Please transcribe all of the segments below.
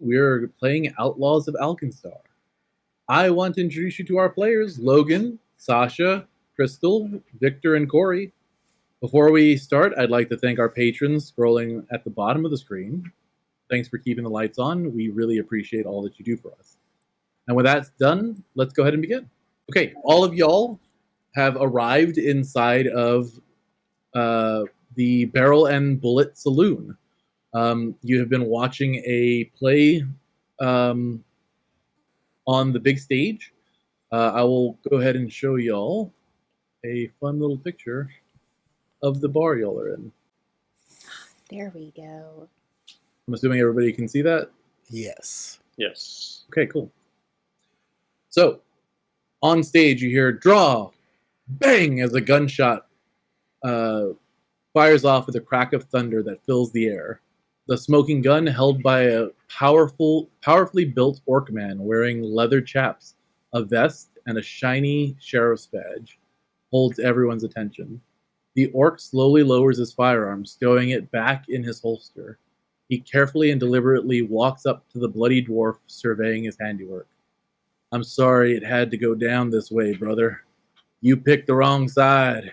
We're playing Outlaws of Alkenstar. I want to introduce you to our players, Logan, Sasha, Crystal, Victor, and Corey. Before we start, I'd like to thank our patrons scrolling at the bottom of the screen. Thanks for keeping the lights on. We really appreciate all that you do for us. And with that done, let's go ahead and begin. Okay, all of y'all have arrived inside of the Barrel and Bullet Saloon. You have been watching a play on the big stage. I will go ahead and show y'all a fun little picture of the bar y'all are in. There we go. I'm assuming everybody can see that? Yes. Yes. Okay, cool. So, on stage you hear draw, bang, as a gunshot fires off with a crack of thunder that fills the air. The smoking gun, held by a powerfully built orc man wearing leather chaps, a vest, and a shiny sheriff's badge, holds everyone's attention. The orc slowly lowers his firearm, stowing it back in his holster. He carefully and deliberately walks up to the bloody dwarf, surveying his handiwork. "I'm sorry it had to go down this way, brother. You picked the wrong side,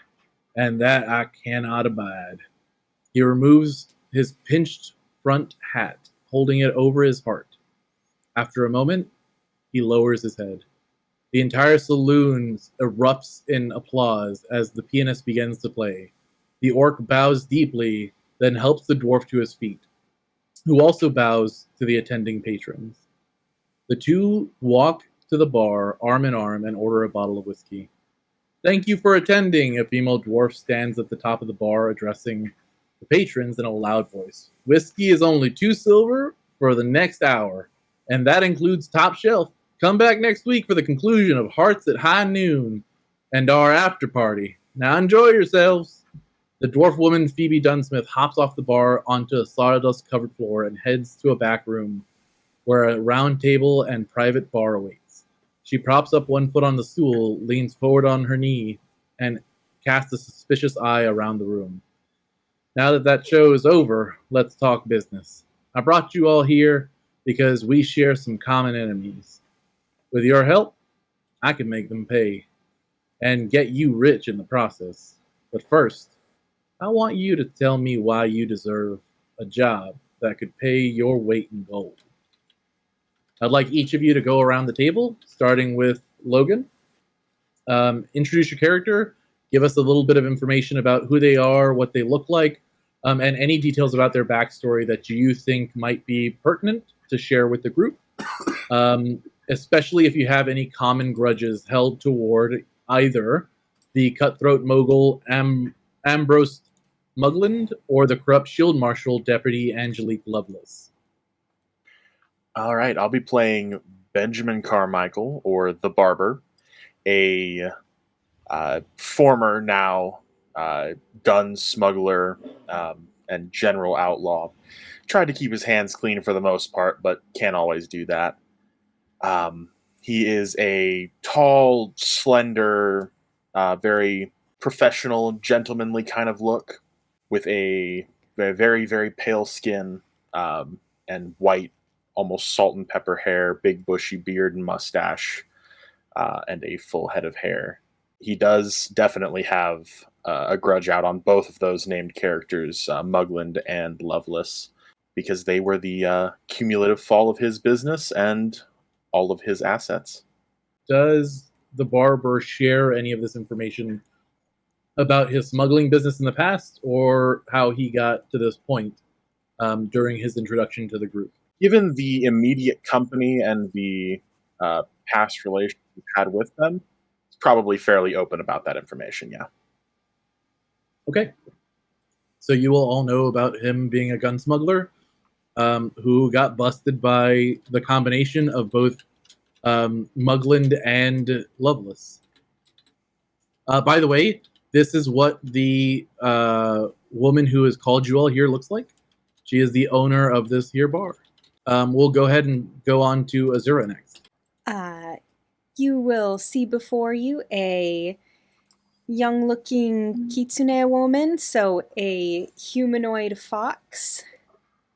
and that I cannot abide." He removes his pinched front hat, holding it over his heart. After a moment, he lowers his head. The entire saloon erupts in applause as the pianist begins to play. The orc bows deeply, then helps the dwarf to his feet, who also bows to the attending patrons. The two walk to the bar, arm in arm, and order a bottle of whiskey. "Thank you for attending," a female dwarf stands at the top of the bar, addressing the patrons in a loud voice. "Whiskey is only 2 silver for the next hour, and that includes top shelf. Come back next week for the conclusion of Hearts at High Noon and our after party. Now enjoy yourselves." The dwarf woman Phoebe Dunsmith hops off the bar onto a sawdust-covered floor and heads to a back room where a round table and private bar awaits. She props up one foot on the stool, leans forward on her knee, and casts a suspicious eye around the room. "Now that show is over, let's talk business. I brought you all here because we share some common enemies. With your help, I can make them pay, and get you rich in the process. But first, I want you to tell me why you deserve a job that could pay your weight in gold." I'd like each of you to go around the table, starting with Logan. Introduce your character, give us a little bit of information about who they are, what they look like, and any details about their backstory that you think might be pertinent to share with the group, especially if you have any common grudges held toward either the cutthroat mogul Ambrose Mugland or the corrupt shield marshal Deputy Angelique Lovelace. All right, I'll be playing Benjamin Carmichael, or the Barber, a former now gun smuggler and general outlaw. Tried to keep his hands clean for the most part, but can't always do that. He is a tall, slender, very professional, gentlemanly kind of look, with a very, very pale skin and white, almost salt and pepper hair, big bushy beard and mustache, and a full head of hair. He does definitely have a grudge out on both of those named characters, Mugland and Lovelace, because they were the cumulative fall of his business and all of his assets. Does the barber share any of this information about his smuggling business in the past, or how he got to this point during his introduction to the group? Given the immediate company and the past relations he's had with them, he's probably fairly open about that information, yeah. Okay. So you will all know about him being a gun smuggler who got busted by the combination of both Mugland and Lovelace. By the way, this is what the woman who has called you all here looks like. She is the owner of this here bar. We'll go ahead and go on to Azura next. You will see before you a young-looking kitsune woman, so a humanoid fox,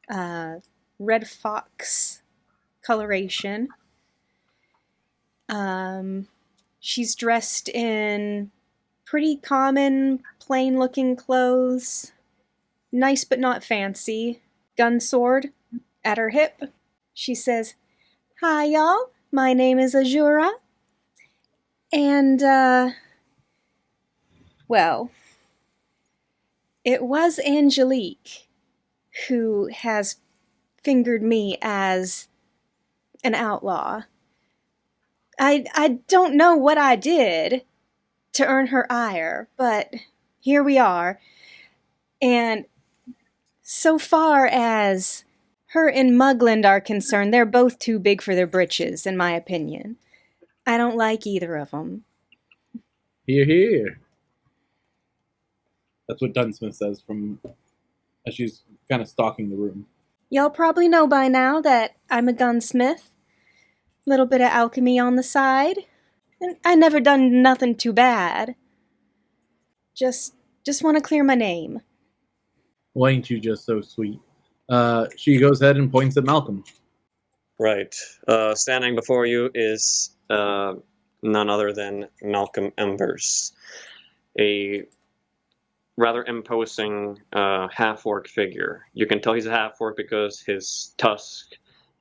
red fox coloration. She's dressed in pretty common, plain-looking clothes. Nice but not fancy. Gun sword at her hip. She says, "Hi, y'all. My name is Azura. And, well, it was Angelique who has fingered me as an outlaw. I don't know what I did to earn her ire, but here we are. And so far as her and Mugland are concerned, they're both too big for their britches, in my opinion. I don't like either of them." Hear, hear. That's what Dunsmith says as she's kind of stalking the room. Y'all probably know by now that I'm a gunsmith. Little bit of alchemy on the side. And I never done nothing too bad. Just want to clear my name. Why ain't you just so sweet? She goes ahead and points at Malcolm. Right. Standing before you is none other than Malcolm Embers, a rather imposing half-orc figure. You can tell he's a half-orc because his tusk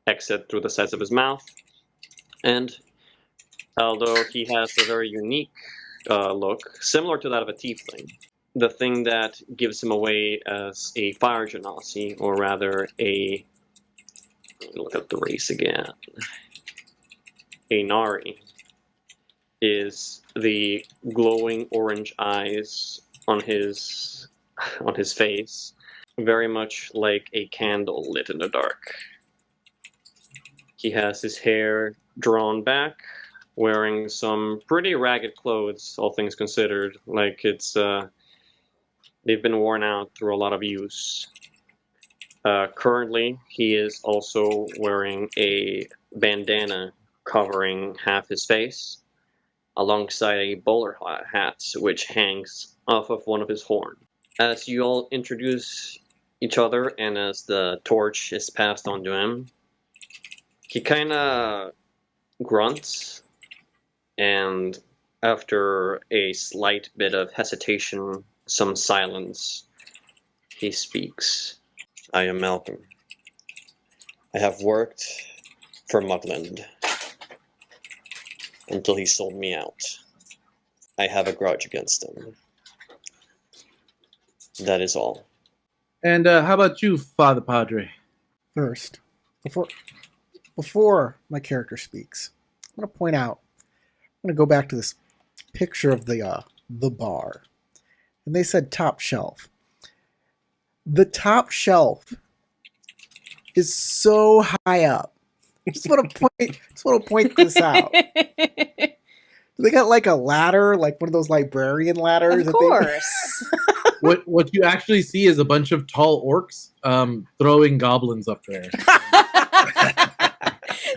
exit through the sides of his mouth, and although he has a very unique look, similar to that of a tiefling, the thing that gives him away as a fire genasi, or rather a... look up the race again. A Nari, is the glowing orange eyes on his face, very much like a candle lit in the dark. He has his hair drawn back, wearing some pretty ragged clothes, all things considered. Like they've been worn out through a lot of use. Currently, he is also wearing a bandana covering half his face, alongside a bowler hat, which hangs off of one of his horns. As you all introduce each other, and as the torch is passed on to him, he kind of grunts, and after a slight bit of hesitation, some silence, he speaks. "I am Malcolm. I have worked for Mugland until he sold me out. I have a grudge against him. That is all." And how about you, Father Padre? First, before my character speaks, I'm going to point out, I'm going to go back to this picture of the bar. And they said top shelf. The top shelf is so high up. Just want to point this out. They got like a ladder, like one of those librarian ladders. Of course. What you actually see is a bunch of tall orcs throwing goblins up there.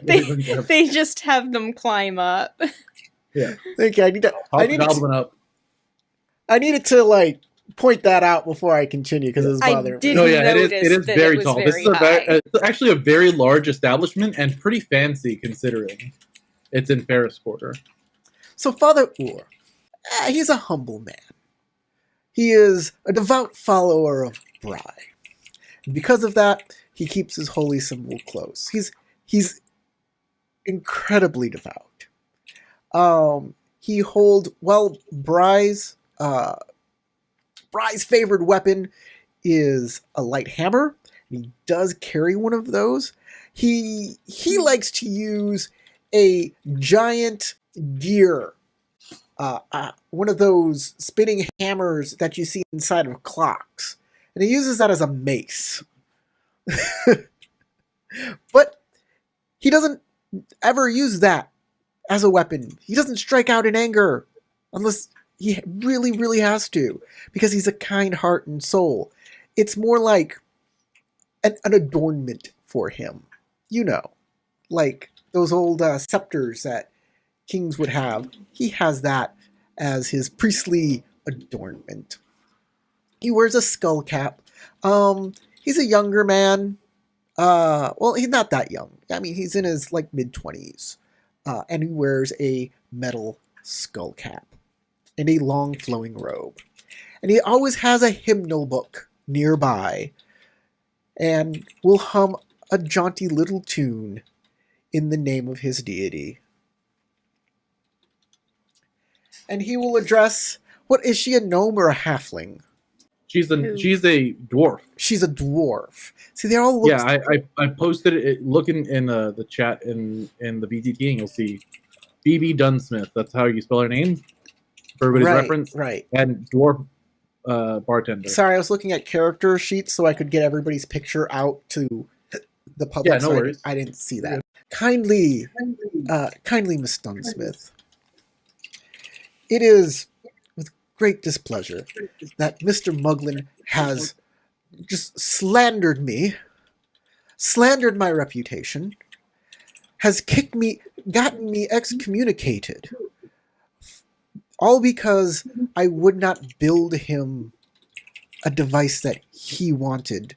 they just have them climb up. Yeah. Thank you. I needed to like point that out before I continue because it's bothering me. No, yeah, it is very tall. This is it's actually a very large establishment and pretty fancy considering it's in Ferris Quarter. So Father Ur, he's a humble man. He is a devout follower of Bri. And because of that, he keeps his holy symbol close. He's incredibly devout. He holds, Bri's favored weapon is a light hammer. He does carry one of those. He likes to use a giant gear, one of those spinning hammers that you see inside of clocks, and he uses that as a mace. But he doesn't ever use that as a weapon. He doesn't strike out in anger unless he really, really has to, because he's a kind heart and soul. It's more like an adornment for him. You know, like those old scepters that kings would have. He has that as his priestly adornment. He wears a skull cap. He's a younger man. Well, he's not that young. I mean, he's in his like mid-20s, and he wears a metal skull cap and a long flowing robe, and he always has a hymnal book nearby, and will hum a jaunty little tune in the name of his deity. And he will address, what is she, a gnome or a halfling? She's a dwarf. She's a dwarf. See, they all look. Yeah, I posted it. Look in the chat in the BTT, and you'll see BB Dunsmith. That's how you spell her name for everybody's reference. Right. And dwarf bartender. Sorry, I was looking at character sheets so I could get everybody's picture out to the public. Yeah, no worries. I didn't see that. Kindly, Miss Dunsmith. It is with great displeasure that Mr. Muglin has just slandered me, slandered my reputation, has kicked me, gotten me excommunicated, all because I would not build him a device that he wanted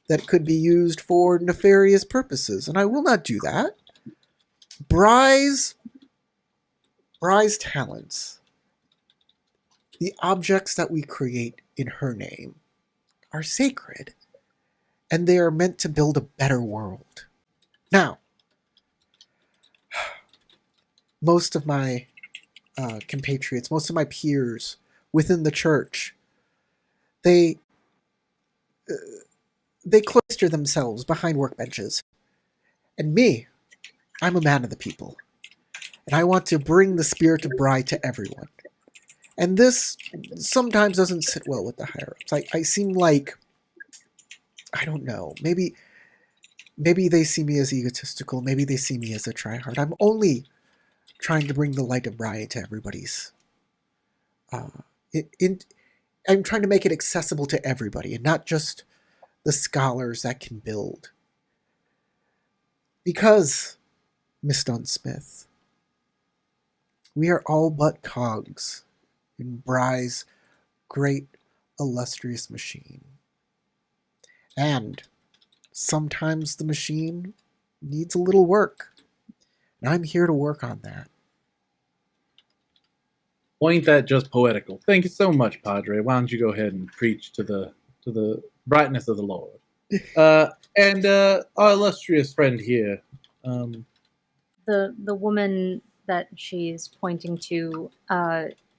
that could be used for nefarious purposes, and I will not do that. Bry's talents, the objects that we create in her name, are sacred, and they are meant to build a better world. Now, most of my compatriots, most of my peers within the church, they cloister themselves behind workbenches. And me, I'm a man of the people, and I want to bring the spirit of Bry to everyone. And this sometimes doesn't sit well with the higher-ups. I seem like, I don't know, maybe they see me as egotistical, maybe they see me as a tryhard. I'm only trying to bring the light of Bry to everybody's. I'm trying to make it accessible to everybody, and not just the scholars that can build. Because, Miss Dunsmith, we are all but cogs in Bry's great, illustrious machine. And sometimes the machine needs a little work. And I'm here to work on that. Ain't that just poetical? Thank you so much, Padre. Why don't you go ahead and preach to the brightness of the Lord? And our illustrious friend here. The woman that she's pointing to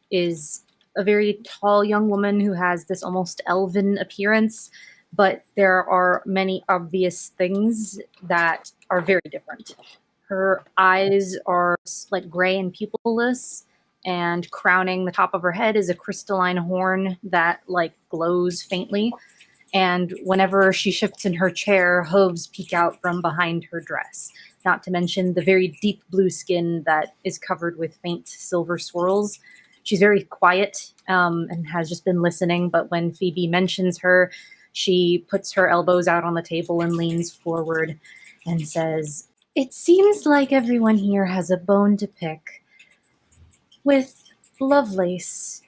is a very tall young woman who has this almost elven appearance, but there are many obvious things that are very different. Her eyes are like gray and pupilless, and crowning the top of her head is a crystalline horn that like glows faintly. And whenever she shifts in her chair, hooves peek out from behind her dress. Not to mention the very deep blue skin that is covered with faint silver swirls. She's very quiet and has just been listening, but when Phoebe mentions her, she puts her elbows out on the table and leans forward and says, "It seems like everyone here has a bone to pick. With Lovelace,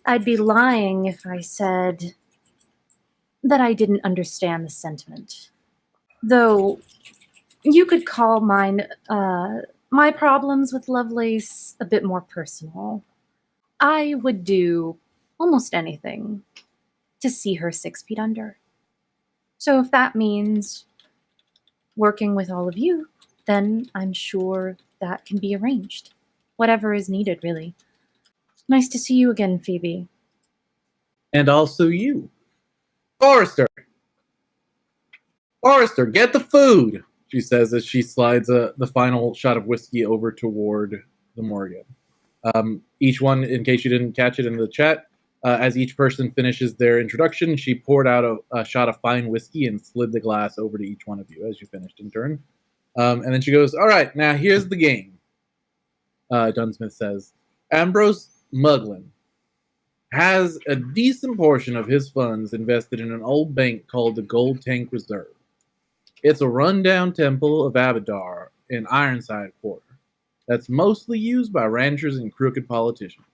I'd be lying if I said that I didn't understand the sentiment. Though you could call mine, my problems with Lovelace a bit more personal. I would do almost anything to see her 6 feet under. So if that means working with all of you, then I'm sure that can be arranged. Whatever is needed, really. Nice to see you again, Phoebe." And also you. Forrester, get the food, she says as she slides the final shot of whiskey over toward the Morgan. Each one, in case you didn't catch it in the chat, as each person finishes their introduction, she poured out a shot of fine whiskey and slid the glass over to each one of you as you finished in turn. And then she goes, "All right, now here's the game," Dunsmith says. "Ambrose Muglin has a decent portion of his funds invested in an old bank called the Gold Tank Reserve. It's a rundown temple of Abadar in Ironside Quarter that's mostly used by ranchers and crooked politicians.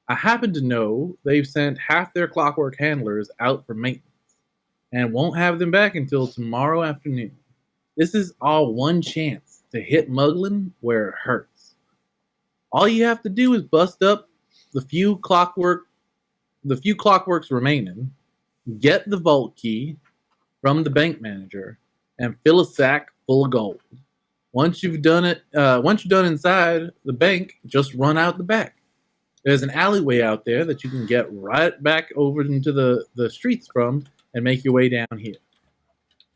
I happen to know they've sent half their clockwork handlers out for maintenance, and won't have them back until tomorrow afternoon. This is our one chance to hit Muglin where it hurts. All you have to do is bust up the few clockworks remaining, get the vault key from the bank manager, and fill a sack full of gold. Once you've done it, once you're done inside the bank, just run out the back. There's an alleyway out there that you can get right back over into the streets from and make your way down here.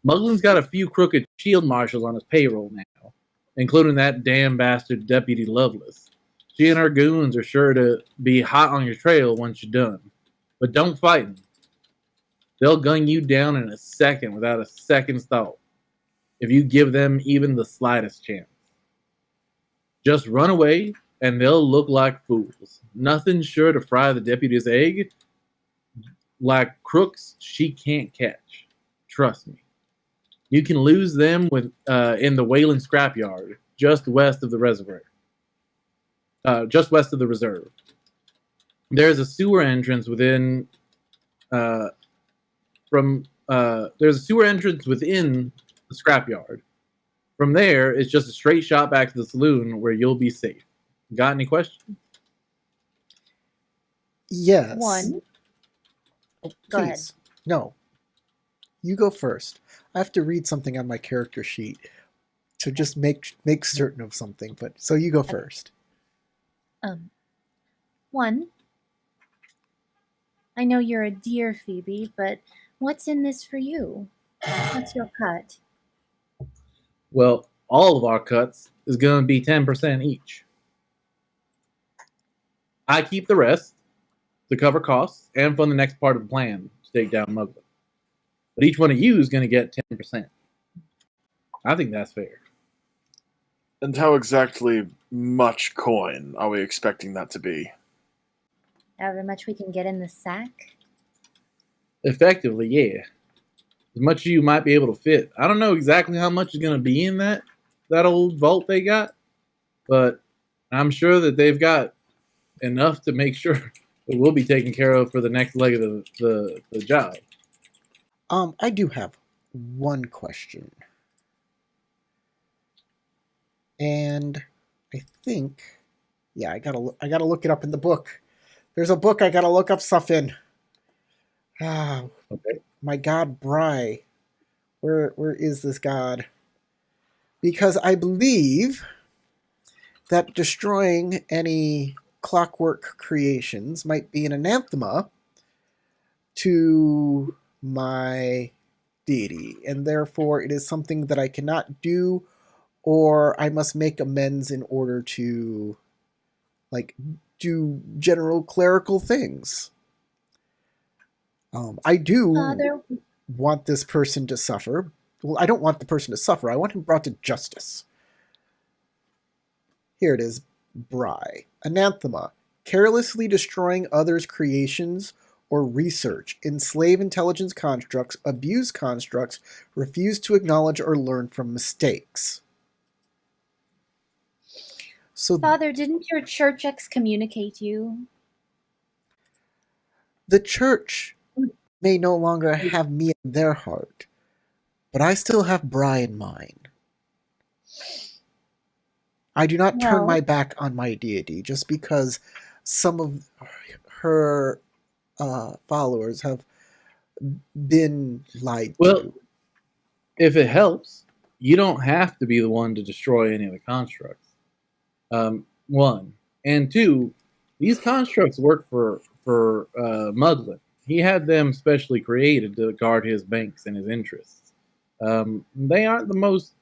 Muglin's got a few crooked shield marshals on his payroll now, including that damn bastard Deputy Lovelace. She and her goons are sure to be hot on your trail once you're done. But don't fight them. They'll gun you down in a second without a second's thought, if you give them even the slightest chance. Just run away, and they'll look like fools. Nothing's sure to fry the deputy's egg like crooks she can't catch. Trust me. You can lose them in the Wayland scrapyard, just west of the reservoir. Just west of the reserve. There's a sewer entrance within the scrapyard. From there, it's just a straight shot back to the saloon where you'll be safe. Got any questions? Yes. One. Oh, Go ahead. please. No. You go first. I have to read something on my character sheet to just make certain of something, but so you go first. One. I know you're a dear, Phoebe, but what's in this for you? What's your cut? Well, all of our cuts is going to be 10% each. I keep the rest to cover costs and fund the next part of the plan to take down Muglin. But each one of you is going to get 10%. I think that's fair. And how exactly much coin are we expecting that to be? However much we can get in the sack? Effectively, yeah. As much as you might be able to fit. I don't know exactly how much is going to be in that old vault they got, but I'm sure that they've got enough to make sure it will be taken care of for the next leg of the job. I do have one question. And I think, yeah, I gotta look it up in the book. There's a book I gotta look up stuff in. Ah, Okay. my god, Bry. Where is this god? Because I believe that destroying any clockwork creations might be an anathema to my deity, and therefore it is something that I cannot do, or I must make amends in order to, like, do general clerical things. I do want this person to suffer. Well, I don't want the person to suffer. I want him brought to justice. Here it is. Bry. Anathema. Carelessly destroying others' creations or research, enslave intelligence constructs, abuse constructs, refuse to acknowledge or learn from mistakes. So Father, didn't your church excommunicate you? the church may no longer have me in their heart, but I still have Bry in mine. I do not turn my back on my deity just because some of her followers have been lied Well, to. if it helps, you don't have to be the one to destroy any of the constructs. One. And two, these constructs work for Muglin. He had them specially created to guard his banks and his interests. They aren't the most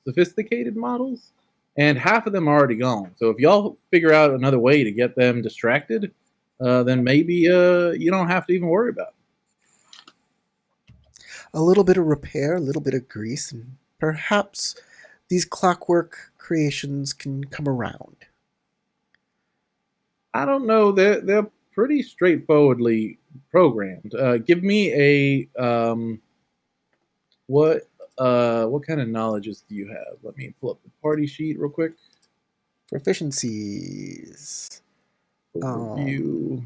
sophisticated models, and half of them are already gone. So if y'all figure out another way to get them distracted, then maybe you don't have to even worry about it. A little bit of repair, a little bit of grease, and perhaps these clockwork creations can come around. I don't know. They're pretty straightforwardly programmed. Give me a what kind of knowledges do you have? Let me pull up the party sheet real quick. Proficiencies. Overview.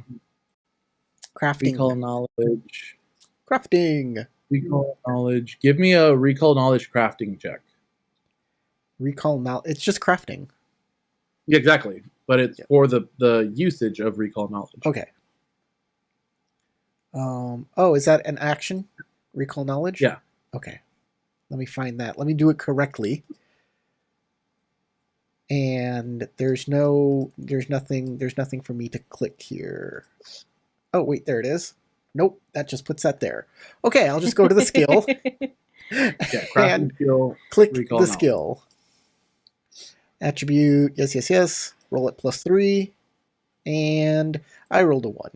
Crafting. Recall knowledge. Crafting. Recall knowledge. Give me a recall knowledge crafting check. Recall knowledge. It's just crafting. Yeah, exactly. But it's Yeah. for the usage of recall knowledge. Okay. Oh, is that an action? Recall knowledge? Yeah. Okay. Let me find that. Let me do it correctly. And there's nothing for me to click here. Oh, wait, there it is. Nope, that just puts that there. Okay, I'll just go to the skill Yeah, crafting and skill. click recall the knowledge. skill. Attribute, yes. Roll it +3. And I rolled a 1.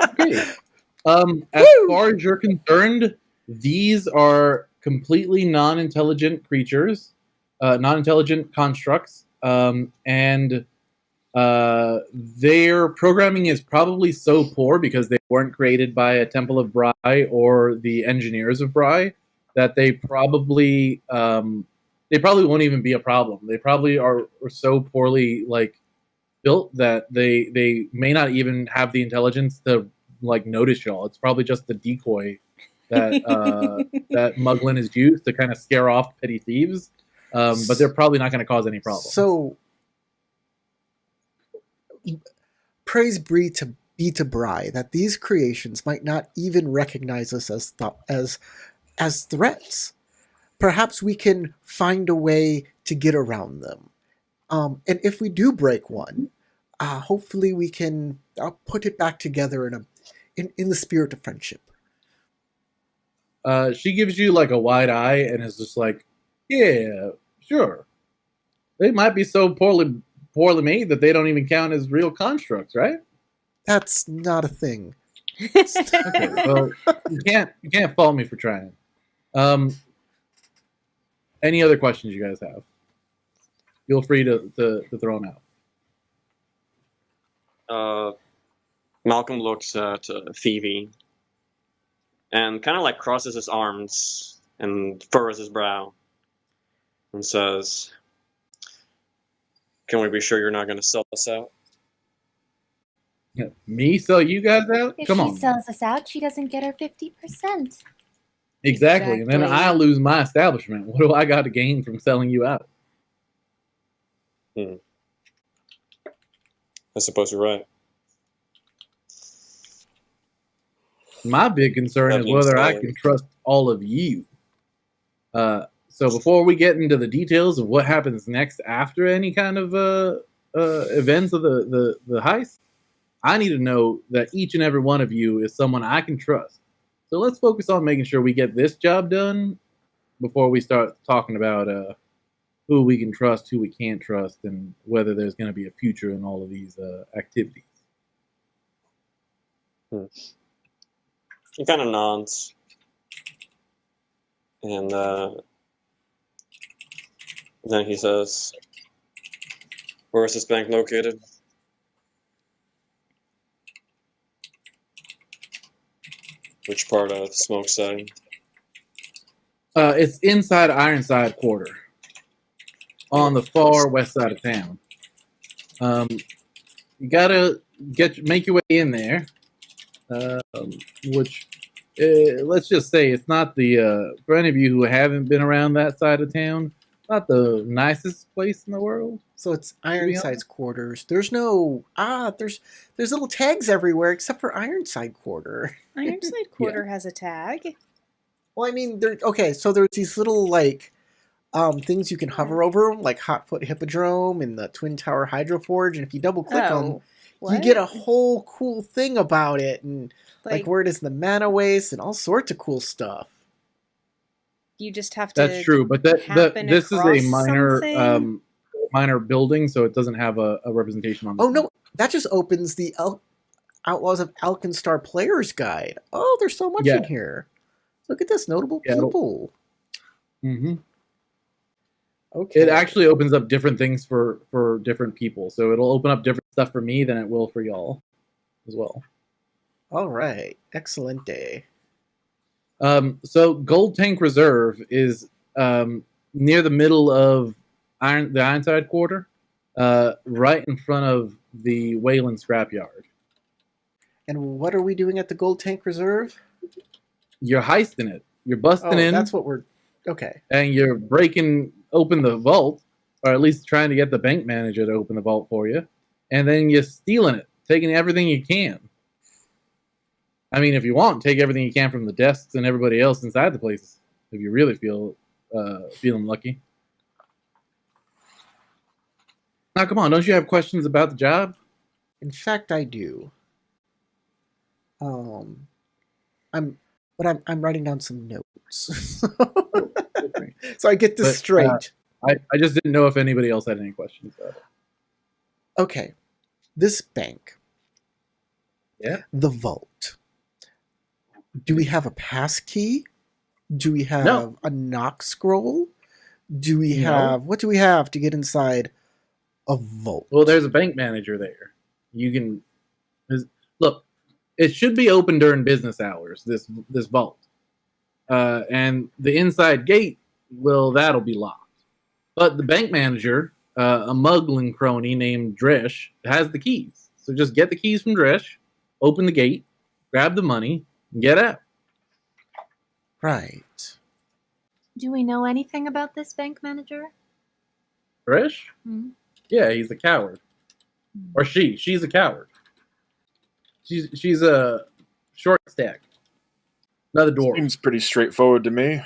Okay. As far as you're concerned, these are completely non-intelligent creatures, non-intelligent constructs, and their programming is probably so poor because they weren't created by a Temple of Bry or the engineers of Bry that they probably won't even be a problem. They probably are so poorly built that they may not even have the intelligence to notice y'all. It's probably just the decoy that that Muglin is used to kind of scare off petty thieves. But they're probably not going to cause any problems. So, praise be to Bry that these creations might not even recognize us as threats. Perhaps we can find a way to get around them. And if we do break one, hopefully we can put it back together in the spirit of friendship. She gives you a wide eye and is just like, yeah, sure. They might be so poorly made that they don't even count as real constructs, right? That's not a thing. Okay, well, you can't fault me for trying. Any other questions you guys have? Feel free to throw them out. Malcolm looks at Phoebe and kind of crosses his arms and furrows his brow and says, "Can we be sure you're not going to sell us out?" Yeah, me sell you guys out? If Come she on. sells us out, she doesn't get her 50%. Exactly. And then I lose my establishment. What do I got to gain from selling you out? I suppose you're right. My big concern That is being whether I said- can trust all of you. So before we get into the details of what happens next after any kind of events of the heist, I need to know that each and every one of you is someone I can trust. So let's focus on making sure we get this job done before we start talking about who we can trust, who we can't trust, and whether there's going to be a future in all of these activities. He kind of nods. And then he says, "Where is this bank located?" Which part of Smokeside? It's inside Ironside Quarter, on the far west side of town. You gotta make your way in there, which let's just say it's not the for any of you who haven't been around that side of town, not the nicest place in the world. So it's Ironside's quarters. There's no there's little tags everywhere except for Ironside Quarter. Ironside Quarter has a tag. Well, I mean, so there's these little things you can hover over, like Hotfoot Hippodrome and the Twin Tower Hydroforge, and if you double click them, you get a whole cool thing about it, and like where it is in the mana waste and all sorts of cool stuff. You just have to. That's true, but this is a minor building, so it doesn't have a representation on. Oh no, that just opens the Outlaws of Alkenstar Player's Guide. Oh, there's so much in here. Look at this, notable people. Mm-hmm. Okay. It actually opens up different things for different people, so it'll open up different stuff for me than it will for y'all as well. All right, excellent day. So Gold Tank Reserve is near the middle of the Ironside Quarter, right in front of the Wayland Scrapyard. And what are we doing at the Gold Tank Reserve? You're heisting it. You're busting Oh, in, that's what we're. Okay. and you're breaking open the vault, or at least trying to get the bank manager to open the vault for you, and then you're stealing it, taking everything you can. I mean, if you want, take everything you can from the desks and everybody else inside the place. If you really feeling lucky. Now, come on, don't you have questions about the job? In fact, I do. I'm writing down some notes, so I get this But, straight. I just didn't know if anybody else had any questions about it. Okay, this bank. Yeah. The vault. Do we have a pass key? Do we have No. a knock scroll? Do we No. have what do we have to get inside a vault? Well, there's a bank manager there. You can look. It should be open during business hours. This vault, and the inside gate. Well, that'll be locked. But the bank manager, a muggling crony named Dresh, has the keys. So just get the keys from Dresh, open the gate, grab the money, and get out. Right. Do we know anything about this bank manager? Dresh? Hmm? Yeah, he's a coward. Or she. She's a coward. She's a short stack. Another dwarf. Seems pretty straightforward to me.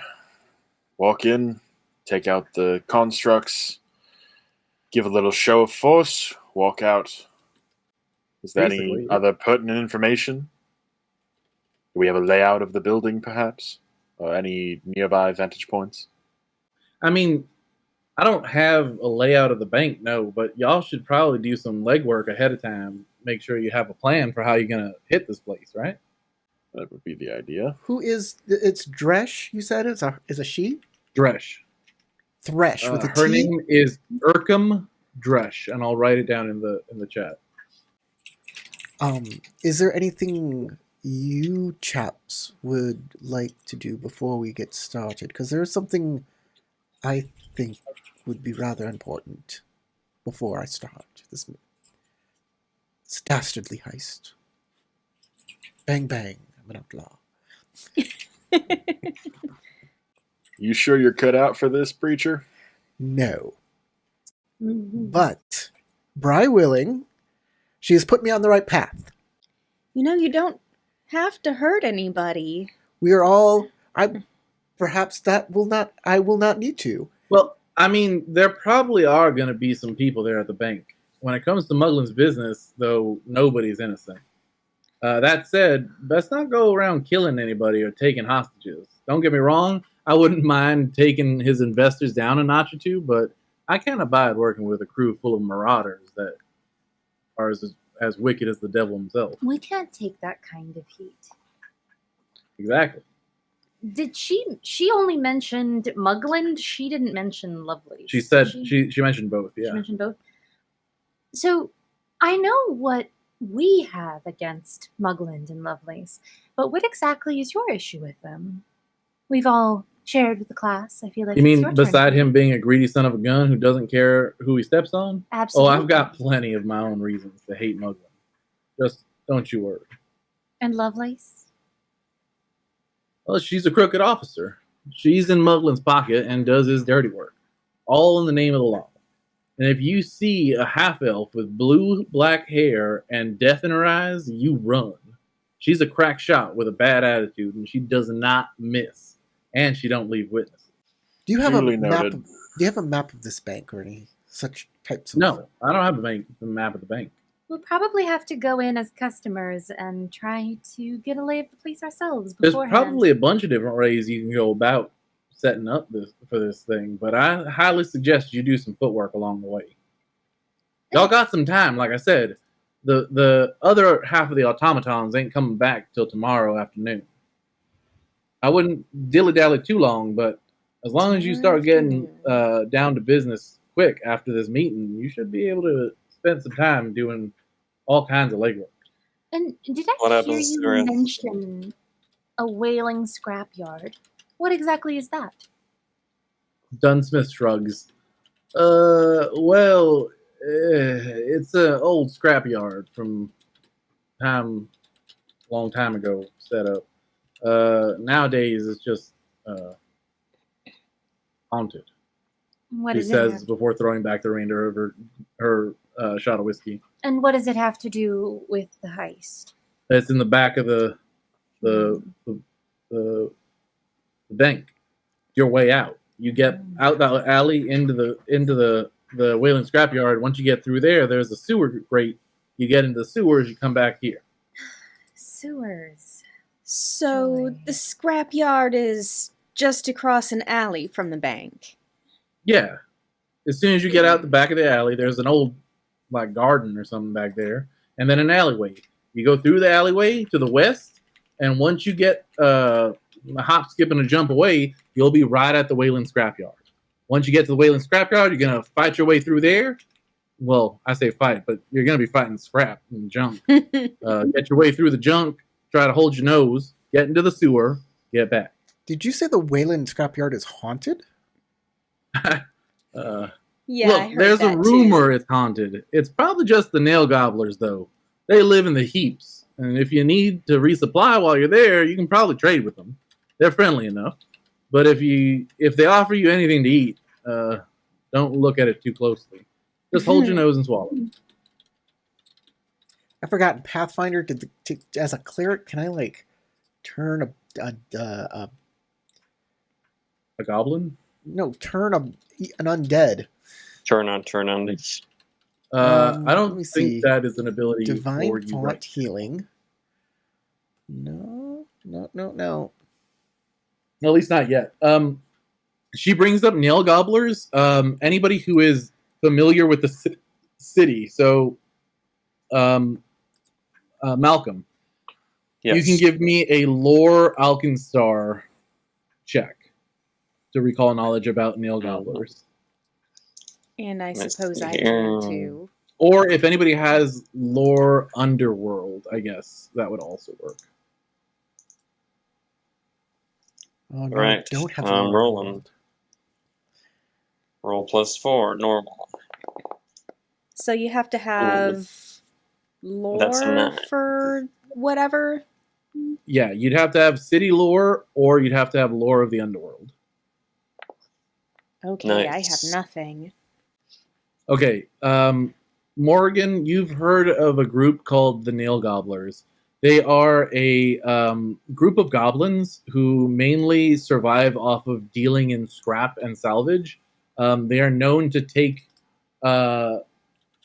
Walk in, take out the constructs, give a little show of force, walk out. Is there any Basically, yeah. other pertinent information? Do we have a layout of the building, perhaps? Or any nearby vantage points? I mean, I don't have a layout of the bank, no, but y'all should probably do some legwork ahead of time. Make sure you have a plan for how you're going to hit this place, right? That would be the idea. Who is it's Dresh? You said it's a she? Dresh. Thresh with a Her T? name is Urkham Dresh, and I'll write it down in the chat. Is there anything you chaps would like to do before we get started? Because there's something I think would be rather important before I start this dastardly heist. Bang bang, I'm an outlaw. You sure you're cut out for this, preacher? No. Mm-hmm. But Bry Willing, she has put me on the right path. You know, you don't have to hurt anybody. We are all perhaps I will not need to. Well, I mean, there probably are going to be some people there at the bank. When it comes to Muglin's business, though, nobody's innocent. That said, best not go around killing anybody or taking hostages. Don't get me wrong, I wouldn't mind taking his investors down a notch or two, but I can't abide working with a crew full of marauders that are as wicked as the devil himself. We can't take that kind of heat. Exactly. Did she only mentioned Muglin? She didn't mention Lovely. She said she mentioned both, She yeah. mentioned both. So I know what we have against Mugland and Lovelace, but what exactly is your issue with them? We've all shared with the class. I feel like You it's mean your beside turn. him being a greedy son of a gun who doesn't care who he steps on? Absolutely. Oh, I've got plenty of my own reasons to hate Muglin. Just don't you worry. And Lovelace? Well, she's a crooked officer. She's in Muglin's pocket and does his dirty work. All in the name of the law. And if you see a half-elf with blue-black hair and death in her eyes, you run. She's a crack shot with a bad attitude, and she does not miss. And she don't leave witnesses. Do you have Duly a map? noted. Do you have a map of this bank or any such types of? No, I don't have the map of the bank. We'll probably have to go in as customers and try to get a lay of the place ourselves There's beforehand. probably a bunch of different ways you can go about setting up for this thing, but I highly suggest you do some footwork along the way. Y'all got some time, like I said. The other half of the automatons ain't coming back till tomorrow afternoon. I wouldn't dilly-dally too long, but as long as you start getting down to business quick after this meeting, you should be able to spend some time doing all kinds of legwork. And did What I hear happens you during- mention a whaling scrapyard? What exactly is that? Dunsmith shrugs. It's an old scrapyard from long time ago set up. Nowadays, it's just haunted. What He does it says have? before throwing back the remainder of her shot of whiskey. And what does it have to do with the heist? It's in the back of the the bank. Your way out. You get out that alley into the Wayland scrapyard. Once you get through there, there's a sewer grate. You get into the sewers. You come back here. Sewers. So Joy. the scrapyard is just across an alley from the bank. Yeah. As soon as you get out the back of the alley, there's an old like garden or something back there, and then an alleyway. You go through the alleyway to the west, and once you get a hop, skip, and a jump away, you'll be right at the Wayland scrapyard. Once you get to the Wayland scrapyard, you're gonna fight your way through there. Well, I say fight, but you're gonna be fighting scrap and junk. Get your way through the junk. Try to hold your nose. Get into the sewer. Get back. Did you say the Wayland scrapyard is haunted? Yeah, I Look, heard there's that a rumor it's haunted. It's probably just the nail gobblers, though. They live in the heaps, and if you need to resupply while you're there, you can probably trade with them. They're friendly enough. But if they offer you anything to eat, don't look at it too closely. Just hold your nose and swallow. I forgot in Pathfinder as a cleric, can I like turn A goblin? turn an undead? Turn on. I let don't me think see. that is an ability for Divine you. font Right. healing. No. At least not yet. She brings up nail gobblers. Anybody who is familiar with the city, so Malcolm, Yes. you can give me a lore Alkenstar check to recall knowledge about nail gobblers. And I Let's suppose see I here. can too. Or if anybody has lore underworld, I guess that would also work. Oh, no, Right. don't have I'm a rolling. Roll +4, normal. So you have to have That's a lore 9. for whatever. Yeah, you'd have to have city lore, or you'd have to have lore of the underworld. Okay, I have Nice. nothing. Okay, Morgan, you've heard of a group called the Nail Gobblers. They are a group of goblins who mainly survive off of dealing in scrap and salvage. They are known to take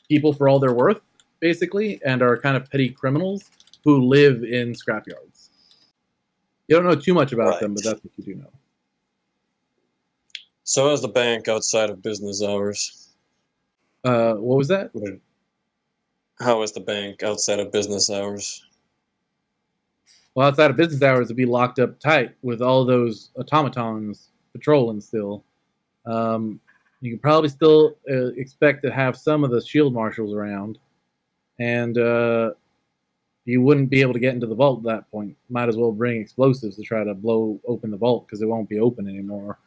people for all they're worth, basically, and are kind of petty criminals who live in scrapyards. You don't know too much about them, but that's what you do know. So how's the bank outside of business hours? What was that? How is the bank outside of business hours? Well, outside of business hours, it'd be locked up tight with all those automatons patrolling still. You could probably still expect to have some of the shield marshals around, and you wouldn't be able to get into the vault at that point. Might as well bring explosives to try to blow open the vault because it won't be open anymore.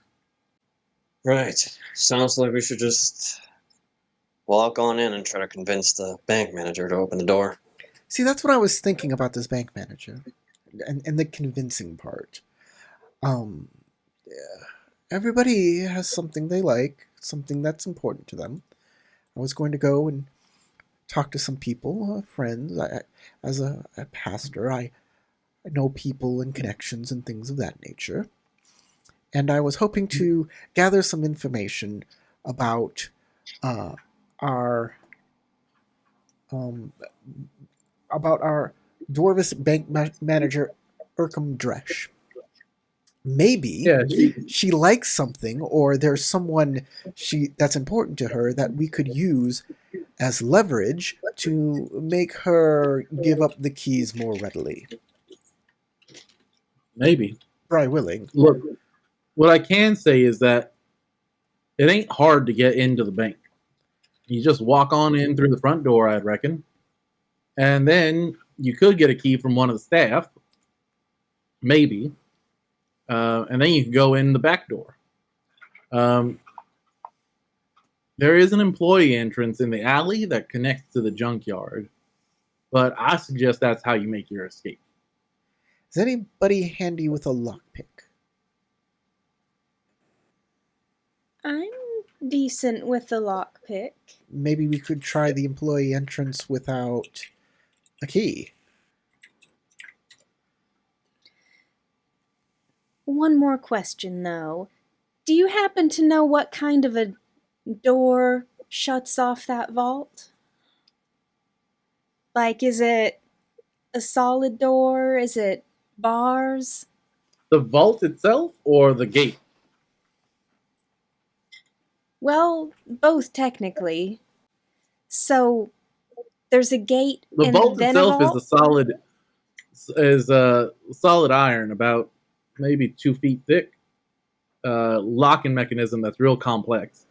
Right. Sounds like we should just walk on in and try to convince the bank manager to open the door. See, that's what I was thinking about this bank manager, and the convincing part. Everybody has something they like, something that's important to them. I was going to go and talk to some people, friends. As a pastor, I know people and connections and things of that nature. And I was hoping to gather some information about our Dwarvis bank manager, Urkham Dresh. Maybe she likes something, or there's someone that's important to her that we could use as leverage to make her give up the keys more readily. Maybe. Probably willing. Look, what I can say is that it ain't hard to get into the bank. You just walk on in through the front door, I'd reckon. And then you could get a key from one of the staff. Maybe. And then you can go in the back door. There is an employee entrance in the alley that connects to the junkyard. But I suggest that's how you make your escape. Is anybody handy with a lockpick? I'm decent with the lockpick. Maybe we could try the employee entrance without a key. One more question, though. Do you happen to know what kind of a door shuts off that vault? Like, is it a solid door? Is it bars? The vault itself or the gate? Well, both technically. So, there's a gate The and vault then a itself vault? is a solid iron, about maybe 2 feet thick. Locking mechanism that's real complex.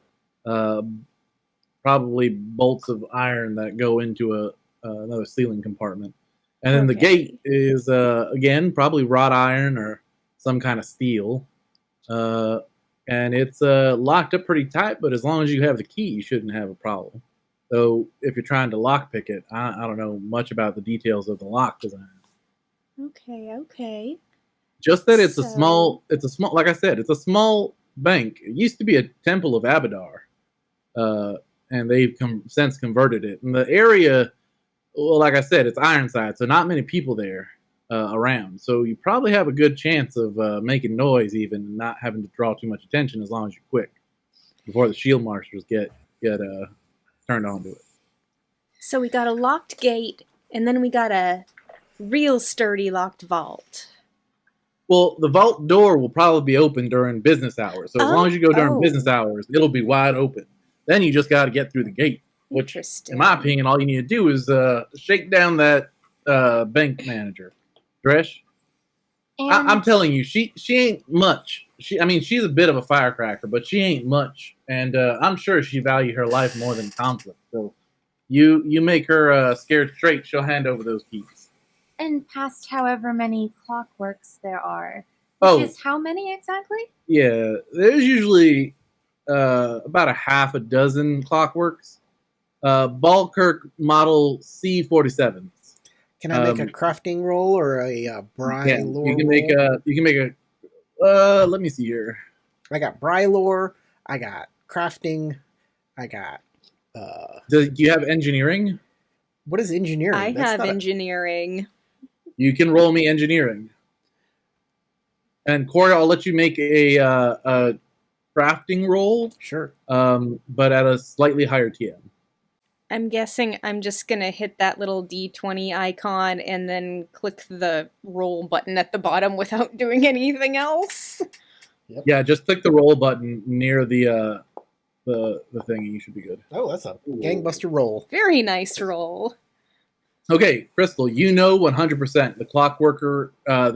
Probably bolts of iron that go into another ceiling compartment. And then the Okay. gate is, again, probably wrought iron or some kind of steel. And it's locked up pretty tight, but as long as you have the key, you shouldn't have a problem. So if you're trying to lockpick it, I don't know much about the details of the lock design. Okay. Just that it's So- a small, like I said, it's a small bank. It used to be a temple of Abadar, and they've since converted it. And the area, well, like I said, it's Ironside, so not many people there around. So you probably have a good chance of making noise, even and not having to draw too much attention, as long as you're quick before the shield marshals get turned on to it. So we got a locked gate, and then we got a real sturdy locked vault. Well, the vault door will probably be open during business hours. So as long as you go during Oh. business hours, it'll be wide open. Then you just got to get through the gate, which, Interesting. in my opinion, all you need to do is shake down that bank manager, Dresh. I'm telling you, she ain't much. She's a bit of a firecracker, but she ain't much. And I'm sure she value her life more than conflict. So you make her scared straight, she'll hand over those keys. And past however many clockworks there are. Oh. Which is how many exactly? Yeah, there's usually about a half a dozen clockworks. Ballkirk model C47s. Can I make a crafting roll or a Bry lore you can make a let me see here. I got Bry lore, I got crafting, I got Do you have engineering? what is engineering? I That's have not a- engineering. You can roll me engineering. And Corey, I'll let you make a crafting roll, Sure. but at a slightly higher TM. I'm guessing I'm just gonna hit that little D20 icon and then click the roll button at the bottom without doing anything else. Yeah, just click the roll button near the thing, and you should be good. Oh, that's a gangbuster roll. Very nice roll. Okay, Crystal, you know 100% the